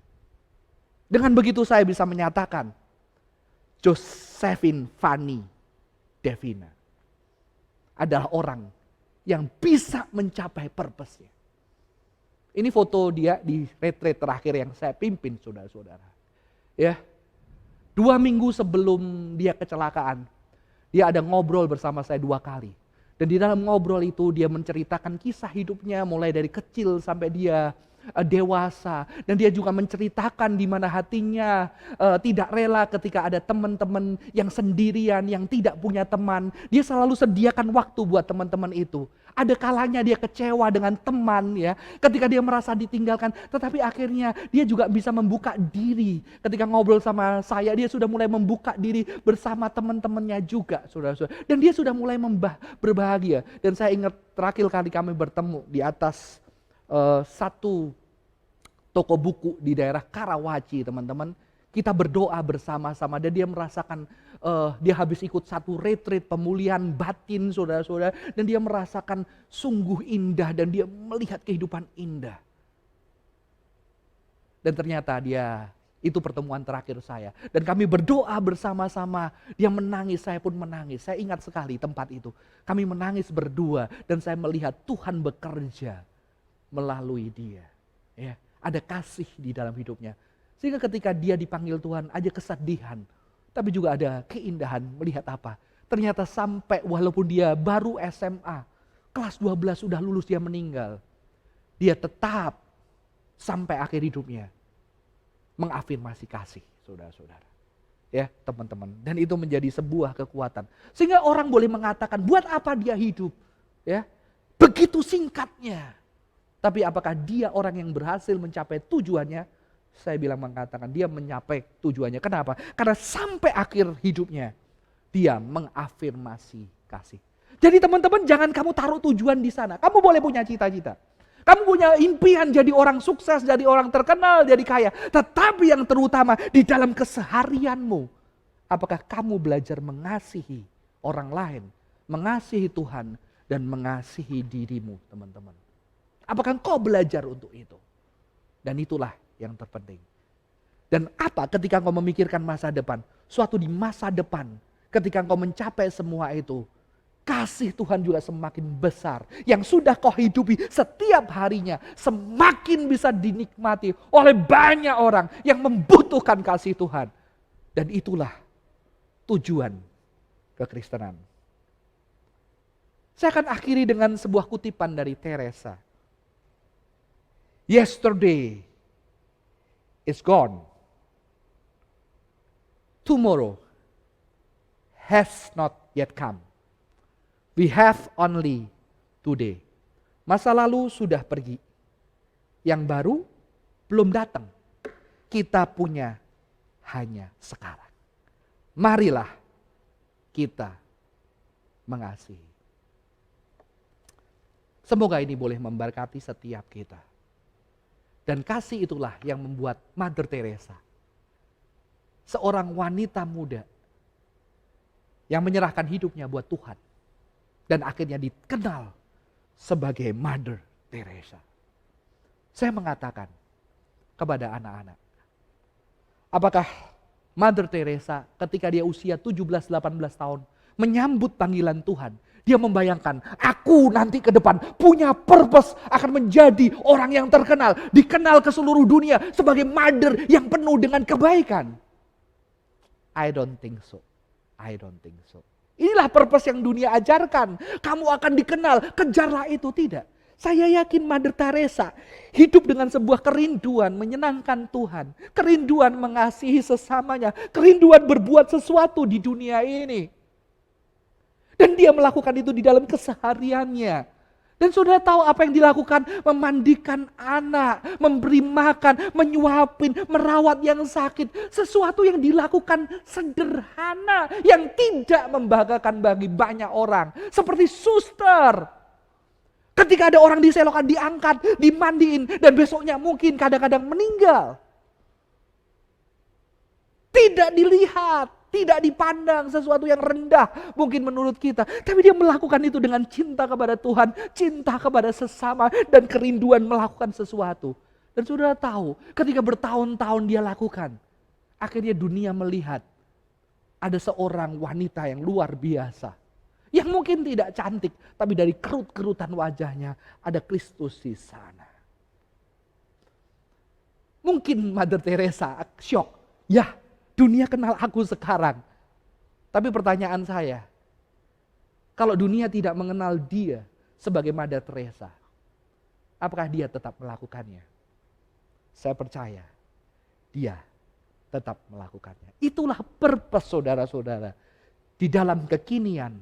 Dengan begitu saya bisa menyatakan, Josephine Fanny Devina adalah orang yang bisa mencapai purpose-nya. Ini foto dia di retreat terakhir yang saya pimpin, saudara-saudara. Ya, 2 minggu sebelum dia kecelakaan, dia ada ngobrol bersama saya 2 kali. Dan di dalam ngobrol itu dia menceritakan kisah hidupnya mulai dari kecil sampai dia dewasa. Dan dia juga menceritakan di mana hatinya tidak rela ketika ada teman-teman yang sendirian, yang tidak punya teman. Dia selalu sediakan waktu buat teman-teman itu. Ada kalanya dia kecewa dengan teman, ya, ketika dia merasa ditinggalkan. Tetapi akhirnya dia juga bisa membuka diri. Ketika ngobrol sama saya, dia sudah mulai membuka diri bersama teman-temannya juga, saudara-saudara. Dan dia sudah mulai berbahagia. Dan saya ingat terakhir kali kami bertemu di atas satu toko buku di daerah Karawaci, teman-teman. Kita berdoa bersama-sama dan dia merasakan dia habis ikut satu retreat pemulihan batin, saudara-saudara, dan dia merasakan sungguh indah dan dia melihat kehidupan indah. Dan ternyata dia Itu pertemuan terakhir saya. Dan kami berdoa bersama-sama. Dia menangis, saya pun menangis. Saya ingat sekali tempat itu. Kami menangis berdua dan saya melihat Tuhan bekerja melalui dia. Ya, ada kasih di dalam hidupnya. Sehingga ketika dia dipanggil Tuhan, ada kesedihan. Tapi juga ada keindahan melihat apa. Ternyata sampai walaupun dia baru SMA, kelas 12 sudah lulus dia meninggal. Dia tetap sampai akhir hidupnya mengafirmasi kasih, saudara-saudara. Ya, teman-teman. Dan itu menjadi sebuah kekuatan. Sehingga orang boleh mengatakan, buat apa dia hidup? Ya, begitu singkatnya. Tapi apakah dia orang yang berhasil mencapai tujuannya? Saya bilang mengatakan dia mencapai tujuannya. Kenapa? Karena sampai akhir hidupnya dia mengafirmasi kasih. Jadi teman-teman jangan kamu taruh tujuan di sana. Kamu boleh punya cita-cita. Kamu punya impian jadi orang sukses, jadi orang terkenal, jadi kaya. Tetapi yang terutama di dalam keseharianmu. Apakah kamu belajar mengasihi orang lain, mengasihi Tuhan, dan mengasihi dirimu, teman-teman. Apakah engkau belajar untuk itu? Dan itulah yang terpenting. Dan apa ketika engkau memikirkan masa depan? Suatu di masa depan, ketika engkau mencapai semua itu, kasih Tuhan juga semakin besar. Yang sudah kau hidupi setiap harinya, semakin bisa dinikmati oleh banyak orang yang membutuhkan kasih Tuhan. Dan itulah tujuan kekristenan. Saya akan akhiri dengan sebuah kutipan dari Teresa. Yesterday is gone. Tomorrow has not yet come. We have only today. Masa lalu sudah pergi. Yang baru belum datang. Kita punya hanya sekarang. Marilah kita mengasihi. Semoga ini boleh memberkati setiap kita. Dan kasih itulah yang membuat Mother Teresa, seorang wanita muda yang menyerahkan hidupnya buat Tuhan. Dan akhirnya dikenal sebagai Mother Teresa. Saya mengatakan kepada anak-anak, apakah Mother Teresa ketika dia usia 17-18 tahun menyambut panggilan Tuhan, dia membayangkan, aku nanti ke depan punya purpose akan menjadi orang yang terkenal, dikenal ke seluruh dunia sebagai mother yang penuh dengan kebaikan. I don't think so. I don't think so. Inilah purpose yang dunia ajarkan. Kamu akan dikenal, kejarlah itu. Tidak. Saya yakin Mother Teresa hidup dengan sebuah kerinduan menyenangkan Tuhan. Kerinduan mengasihi sesamanya. Kerinduan berbuat sesuatu di dunia ini. Dan dia melakukan itu di dalam kesehariannya. Dan saudara tahu apa yang dilakukan? Memandikan anak, memberi makan, menyuapin, merawat yang sakit. Sesuatu yang dilakukan sederhana, yang tidak membanggakan bagi banyak orang. Seperti suster. Ketika ada orang diselokan, diangkat, dimandiin, dan besoknya mungkin kadang-kadang meninggal. Tidak dilihat. Tidak dipandang sesuatu yang rendah mungkin menurut kita. Tapi dia melakukan itu dengan cinta kepada Tuhan, cinta kepada sesama, dan kerinduan melakukan sesuatu. Dan saudara tahu, ketika bertahun-tahun dia lakukan, akhirnya dunia melihat ada seorang wanita yang luar biasa. Yang mungkin tidak cantik, tapi dari kerut-kerutan wajahnya ada Kristus di sana. Mungkin Mother Teresa syok. Ya, dunia kenal aku sekarang. Tapi pertanyaan saya, kalau dunia tidak mengenal dia sebagai Mother Teresa, apakah dia tetap melakukannya? Saya percaya dia tetap melakukannya. Itulah purpose saudara-saudara di dalam kekinian,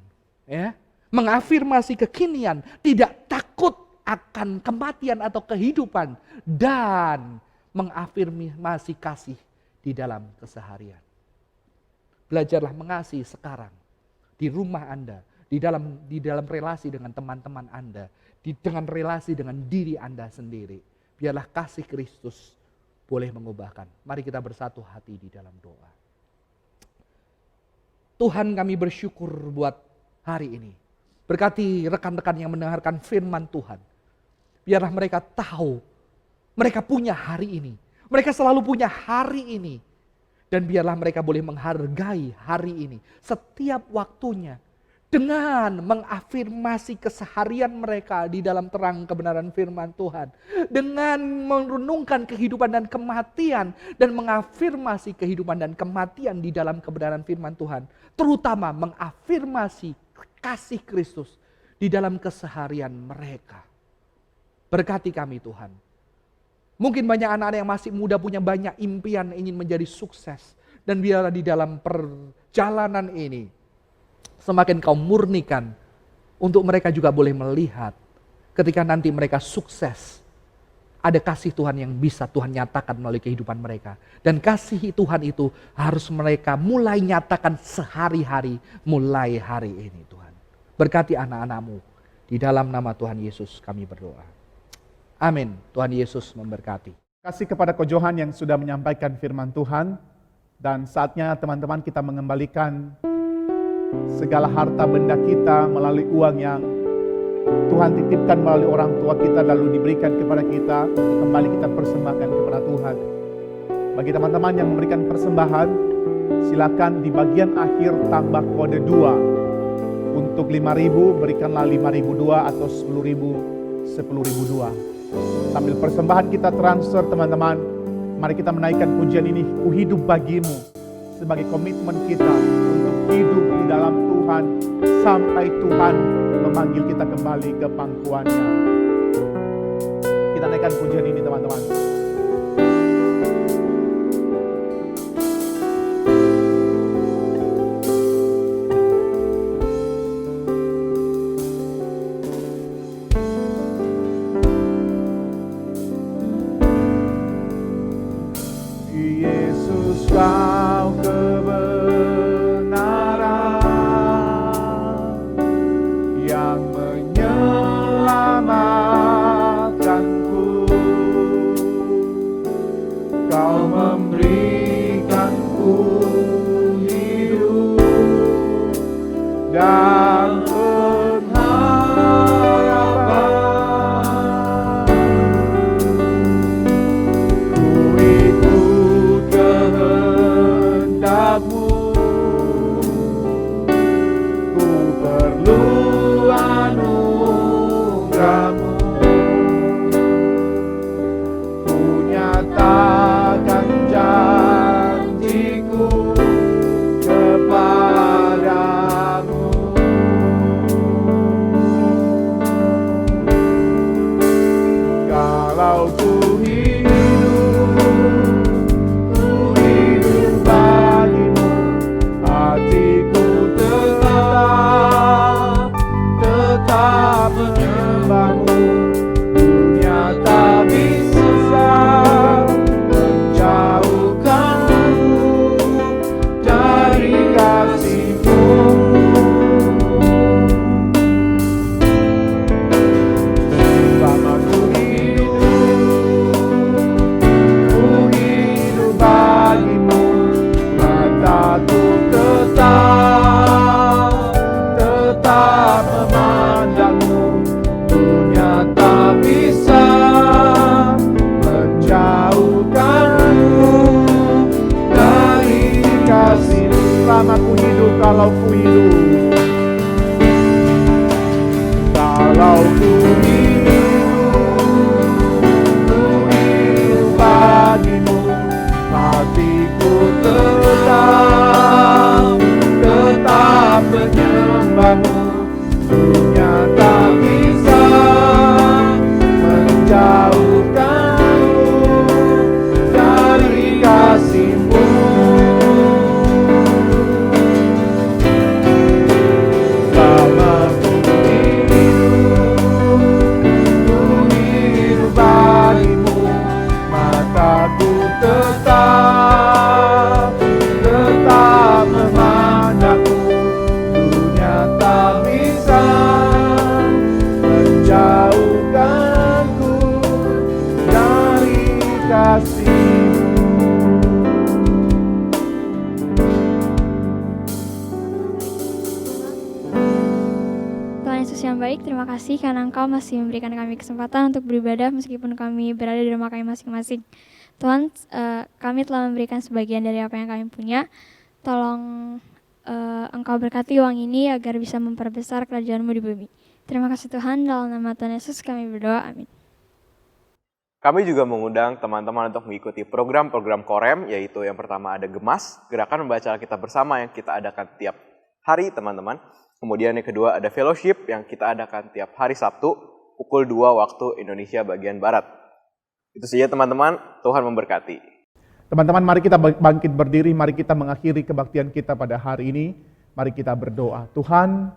ya, mengafirmasi kekinian, tidak takut akan kematian atau kehidupan, dan mengafirmasi kasih di dalam keseharian. Belajarlah mengasihi sekarang di rumah Anda, di dalam relasi dengan teman-teman Anda, dengan relasi dengan diri Anda sendiri. Biarlah kasih Kristus boleh mengubahkan. Mari kita bersatu hati di dalam doa. Tuhan, kami bersyukur buat hari ini. Berkati rekan-rekan yang mendengarkan firman Tuhan. Biarlah mereka tahu, mereka punya hari ini. Mereka selalu punya hari ini. Dan biarlah mereka boleh menghargai hari ini setiap waktunya dengan mengafirmasi keseharian mereka di dalam terang kebenaran firman Tuhan. Dengan merenungkan kehidupan dan kematian dan mengafirmasi kehidupan dan kematian di dalam kebenaran firman Tuhan. Terutama mengafirmasi kasih Kristus di dalam keseharian mereka. Berkati kami Tuhan. Mungkin banyak anak-anak yang masih muda punya banyak impian ingin menjadi sukses. Dan biarlah di dalam perjalanan ini semakin kau murnikan untuk mereka juga boleh melihat ketika nanti mereka sukses. Ada kasih Tuhan yang bisa Tuhan nyatakan melalui kehidupan mereka. Dan kasih Tuhan itu harus mereka mulai nyatakan sehari-hari mulai hari ini Tuhan. Berkati anak-anakmu. Di dalam nama Tuhan Yesus kami berdoa. Amin. Tuhan Yesus memberkati. Kasih kepada Ko Johan yang sudah menyampaikan firman Tuhan. Dan saatnya teman-teman kita mengembalikan segala harta benda kita melalui uang yang Tuhan titipkan melalui orang tua kita lalu diberikan kepada kita. Kembali kita persembahkan kepada Tuhan. Bagi teman-teman yang memberikan persembahan, silakan di bagian akhir tambah kode 2. Untuk 5.000 berikanlah 5.002 atau 10.000 10.002. Sambil persembahan kita transfer teman-teman, mari kita menaikkan pujian ini, Ku hidup bagimu, sebagai komitmen kita untuk hidup di dalam Tuhan sampai Tuhan memanggil kita kembali ke pangkuannya. Kita naikkan pujian ini teman-teman. Kau kebenaran yang menyelamatkanku, Kau memberikanku hidup dan selama ku hidup, kalau ku hidup. Kalau ku hidup bagimu, hatiku tetap menyembahmu. Dunia tak bisa menjauhkanmu dari kasih-Mu. Selama ku hidup bagimu, mataku tetap memandangmu. Dunia tak bisa menjauhkanku dari kasih-Mu. Tuhan Yesus yang baik, terima kasih karena Engkau masih memberikan kami kesempatan untuk beribadah meskipun kami berada di rumah kami masing-masing. Tuhan, kami telah memberikan sebagian dari apa yang kami punya. Tolong Engkau berkati uang ini agar bisa memperbesar kerajaan-Mu di bumi. Terima kasih Tuhan, dalam nama Tuhan Yesus kami berdoa, amin. Kami juga mengundang teman-teman untuk mengikuti program-program Korem, yaitu yang pertama ada Gemas, gerakan membaca Alkitab bersama yang kita adakan tiap hari teman-teman. Kemudian yang kedua ada Fellowship yang kita adakan tiap hari Sabtu, pukul 2 waktu Indonesia bagian Barat. Itu saja teman-teman, Tuhan memberkati. Teman-teman, mari kita bangkit berdiri, mari kita mengakhiri kebaktian kita pada hari ini. Mari kita berdoa. Tuhan,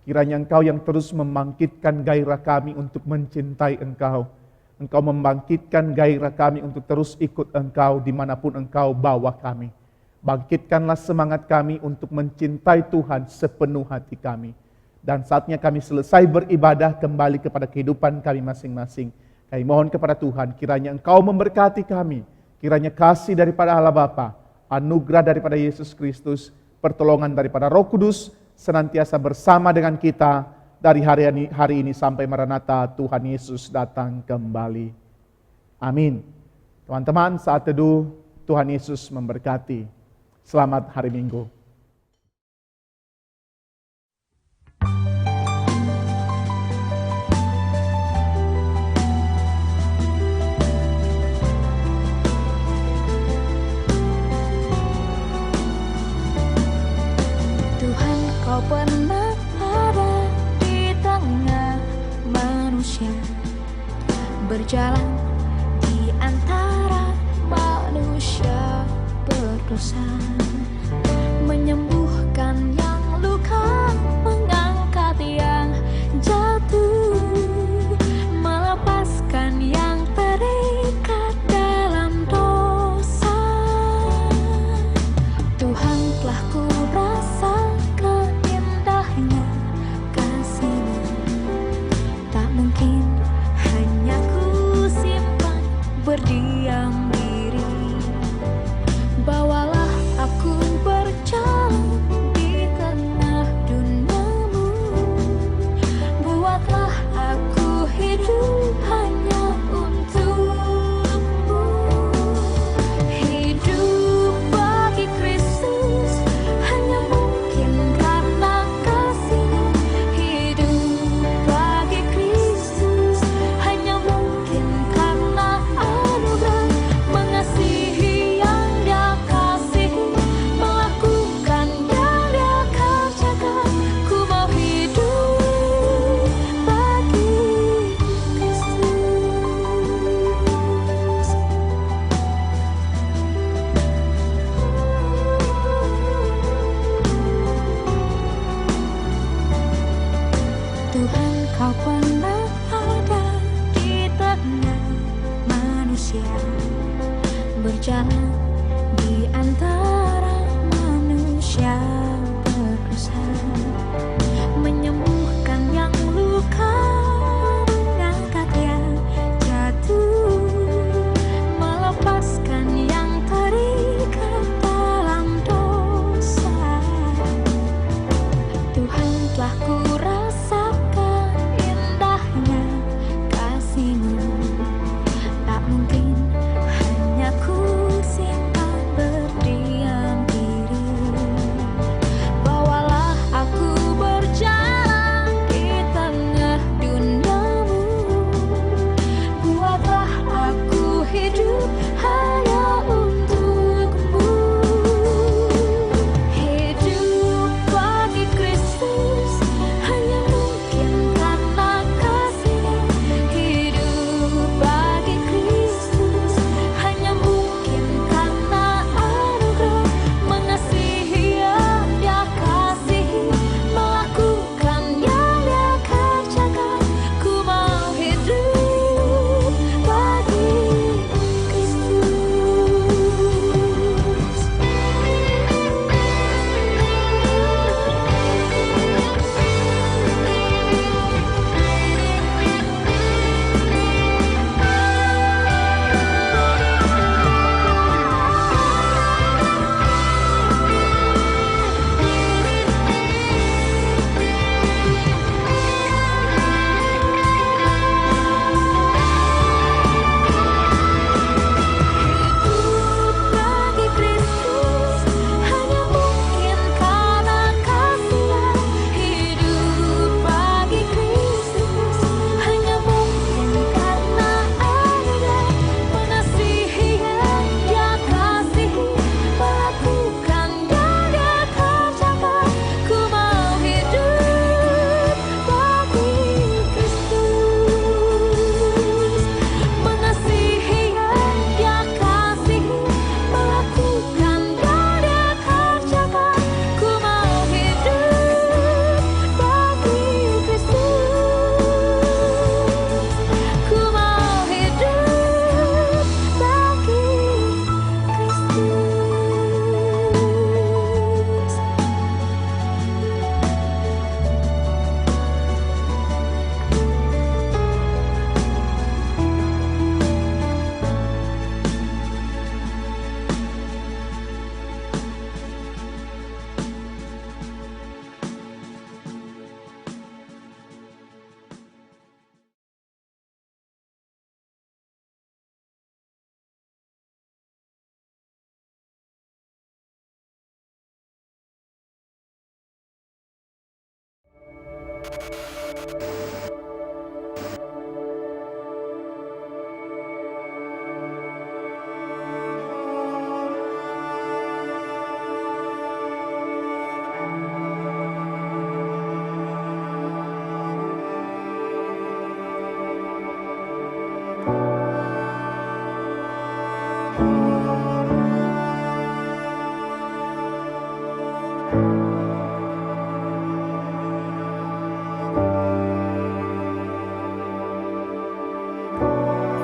kiranya Engkau yang terus membangkitkan gairah kami untuk mencintai Engkau. Engkau membangkitkan gairah kami untuk terus ikut Engkau dimanapun Engkau bawa kami. Bangkitkanlah semangat kami untuk mencintai Tuhan sepenuh hati kami. Dan saatnya kami selesai beribadah kembali kepada kehidupan kami masing-masing. Kami mohon kepada Tuhan, kiranya Engkau memberkati kami. Kiranya kasih daripada Allah Bapa, anugerah daripada Yesus Kristus, pertolongan daripada Roh Kudus, senantiasa bersama dengan kita dari hari ini sampai Maranatha Tuhan Yesus datang kembali. Amin. Teman-teman, saat teduh Tuhan Yesus memberkati. Selamat hari Minggu. Tuhan, Kau pernah ada di tengah manusia, berjalan di antara manusia berdosa, menyembuhkan yang luka, mengangkat yang jatuh, melepaskan yang terikat dalam dosa. Tuhan, telah ku rasakan indahnya kasih-Mu, tak mungkin hanya ku simpan berdiam diri. Bawalah aku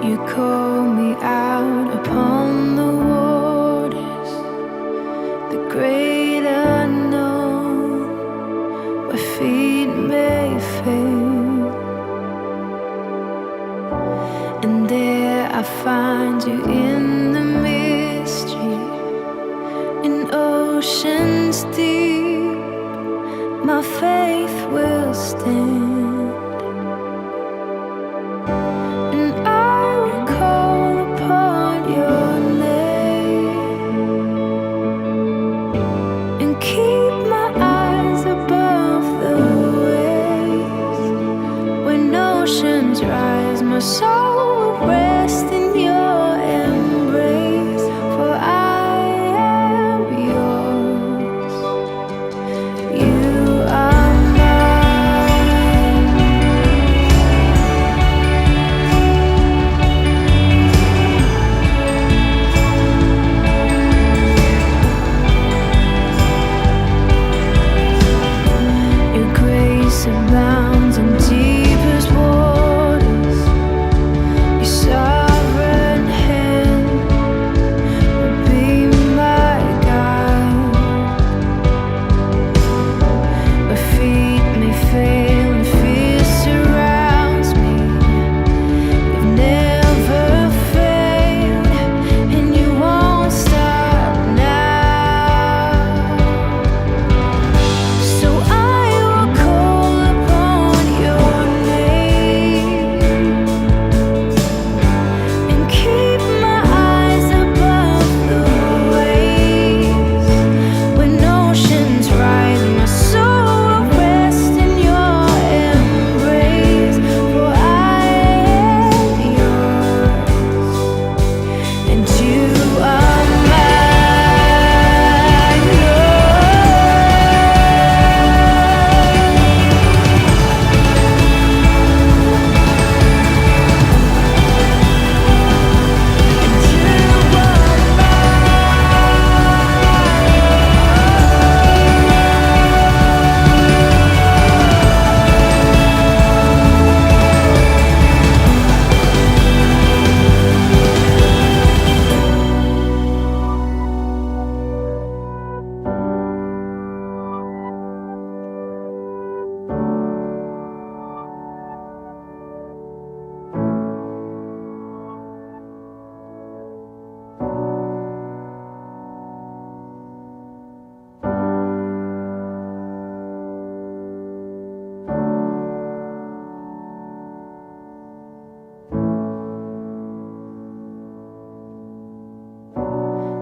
You call me out upon the waters, the great unknown, where feet may fail. And there I find you in the mystery, in oceans deep, my faith will stand. My soul will rest in your embrace, for I am yours. You are mine. Your grace abounds in deepest waters. Sovereign hand will be my guide. My feet may fail and fear surrounds me. You've never failed, and you won't stop now. So I will call upon your name and keep my eyes above the waves. When oceans rise, my soul will rest in your embrace, for I am yours, and you are mine.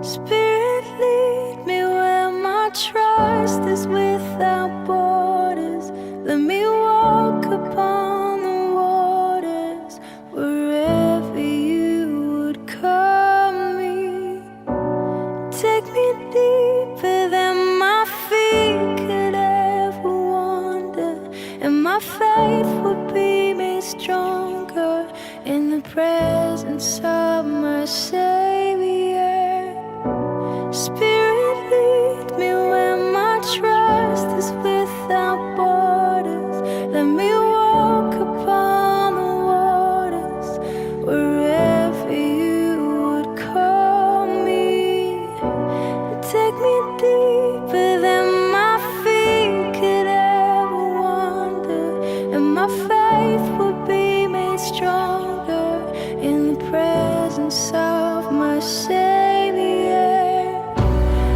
Spirit, lead me where my trust is without borders. Let me walk upon the waters wherever you would call me. Take me deeper than my feet could ever wander, and my faith will be made stronger in the presence of my Savior. Spirit, lead me where my trust is without borders. Let me walk upon the waters wherever you would call me. Take me deeper than my feet could ever wander, and my faith will be made stronger in the presence of my Savior.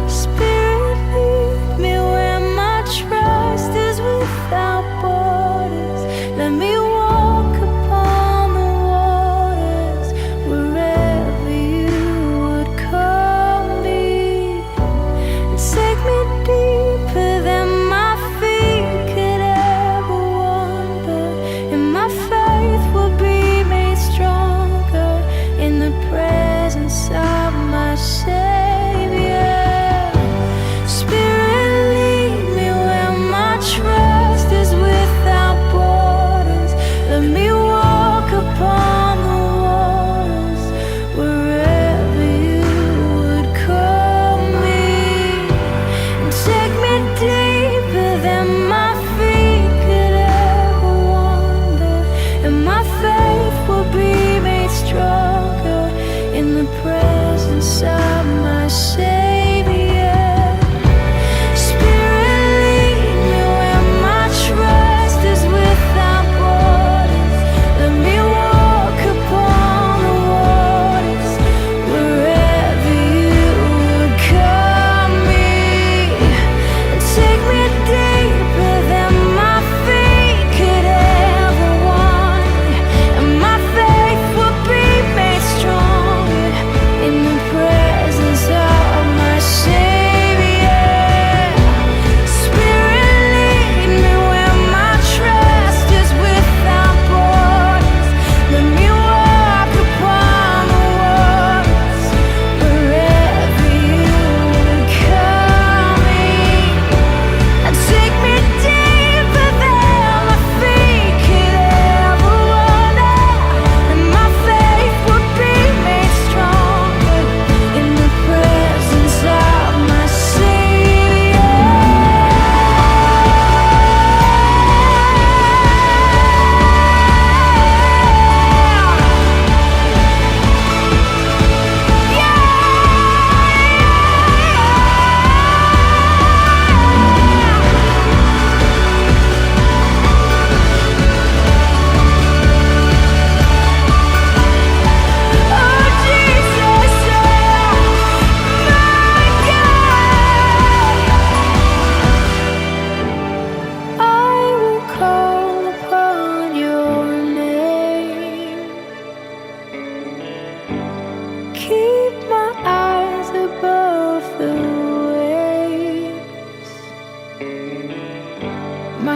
Spirit, lead me where my trust is without borders. Let me walk upon the waters wherever you would call me. Take me deeper than my feet could ever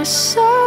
my soul.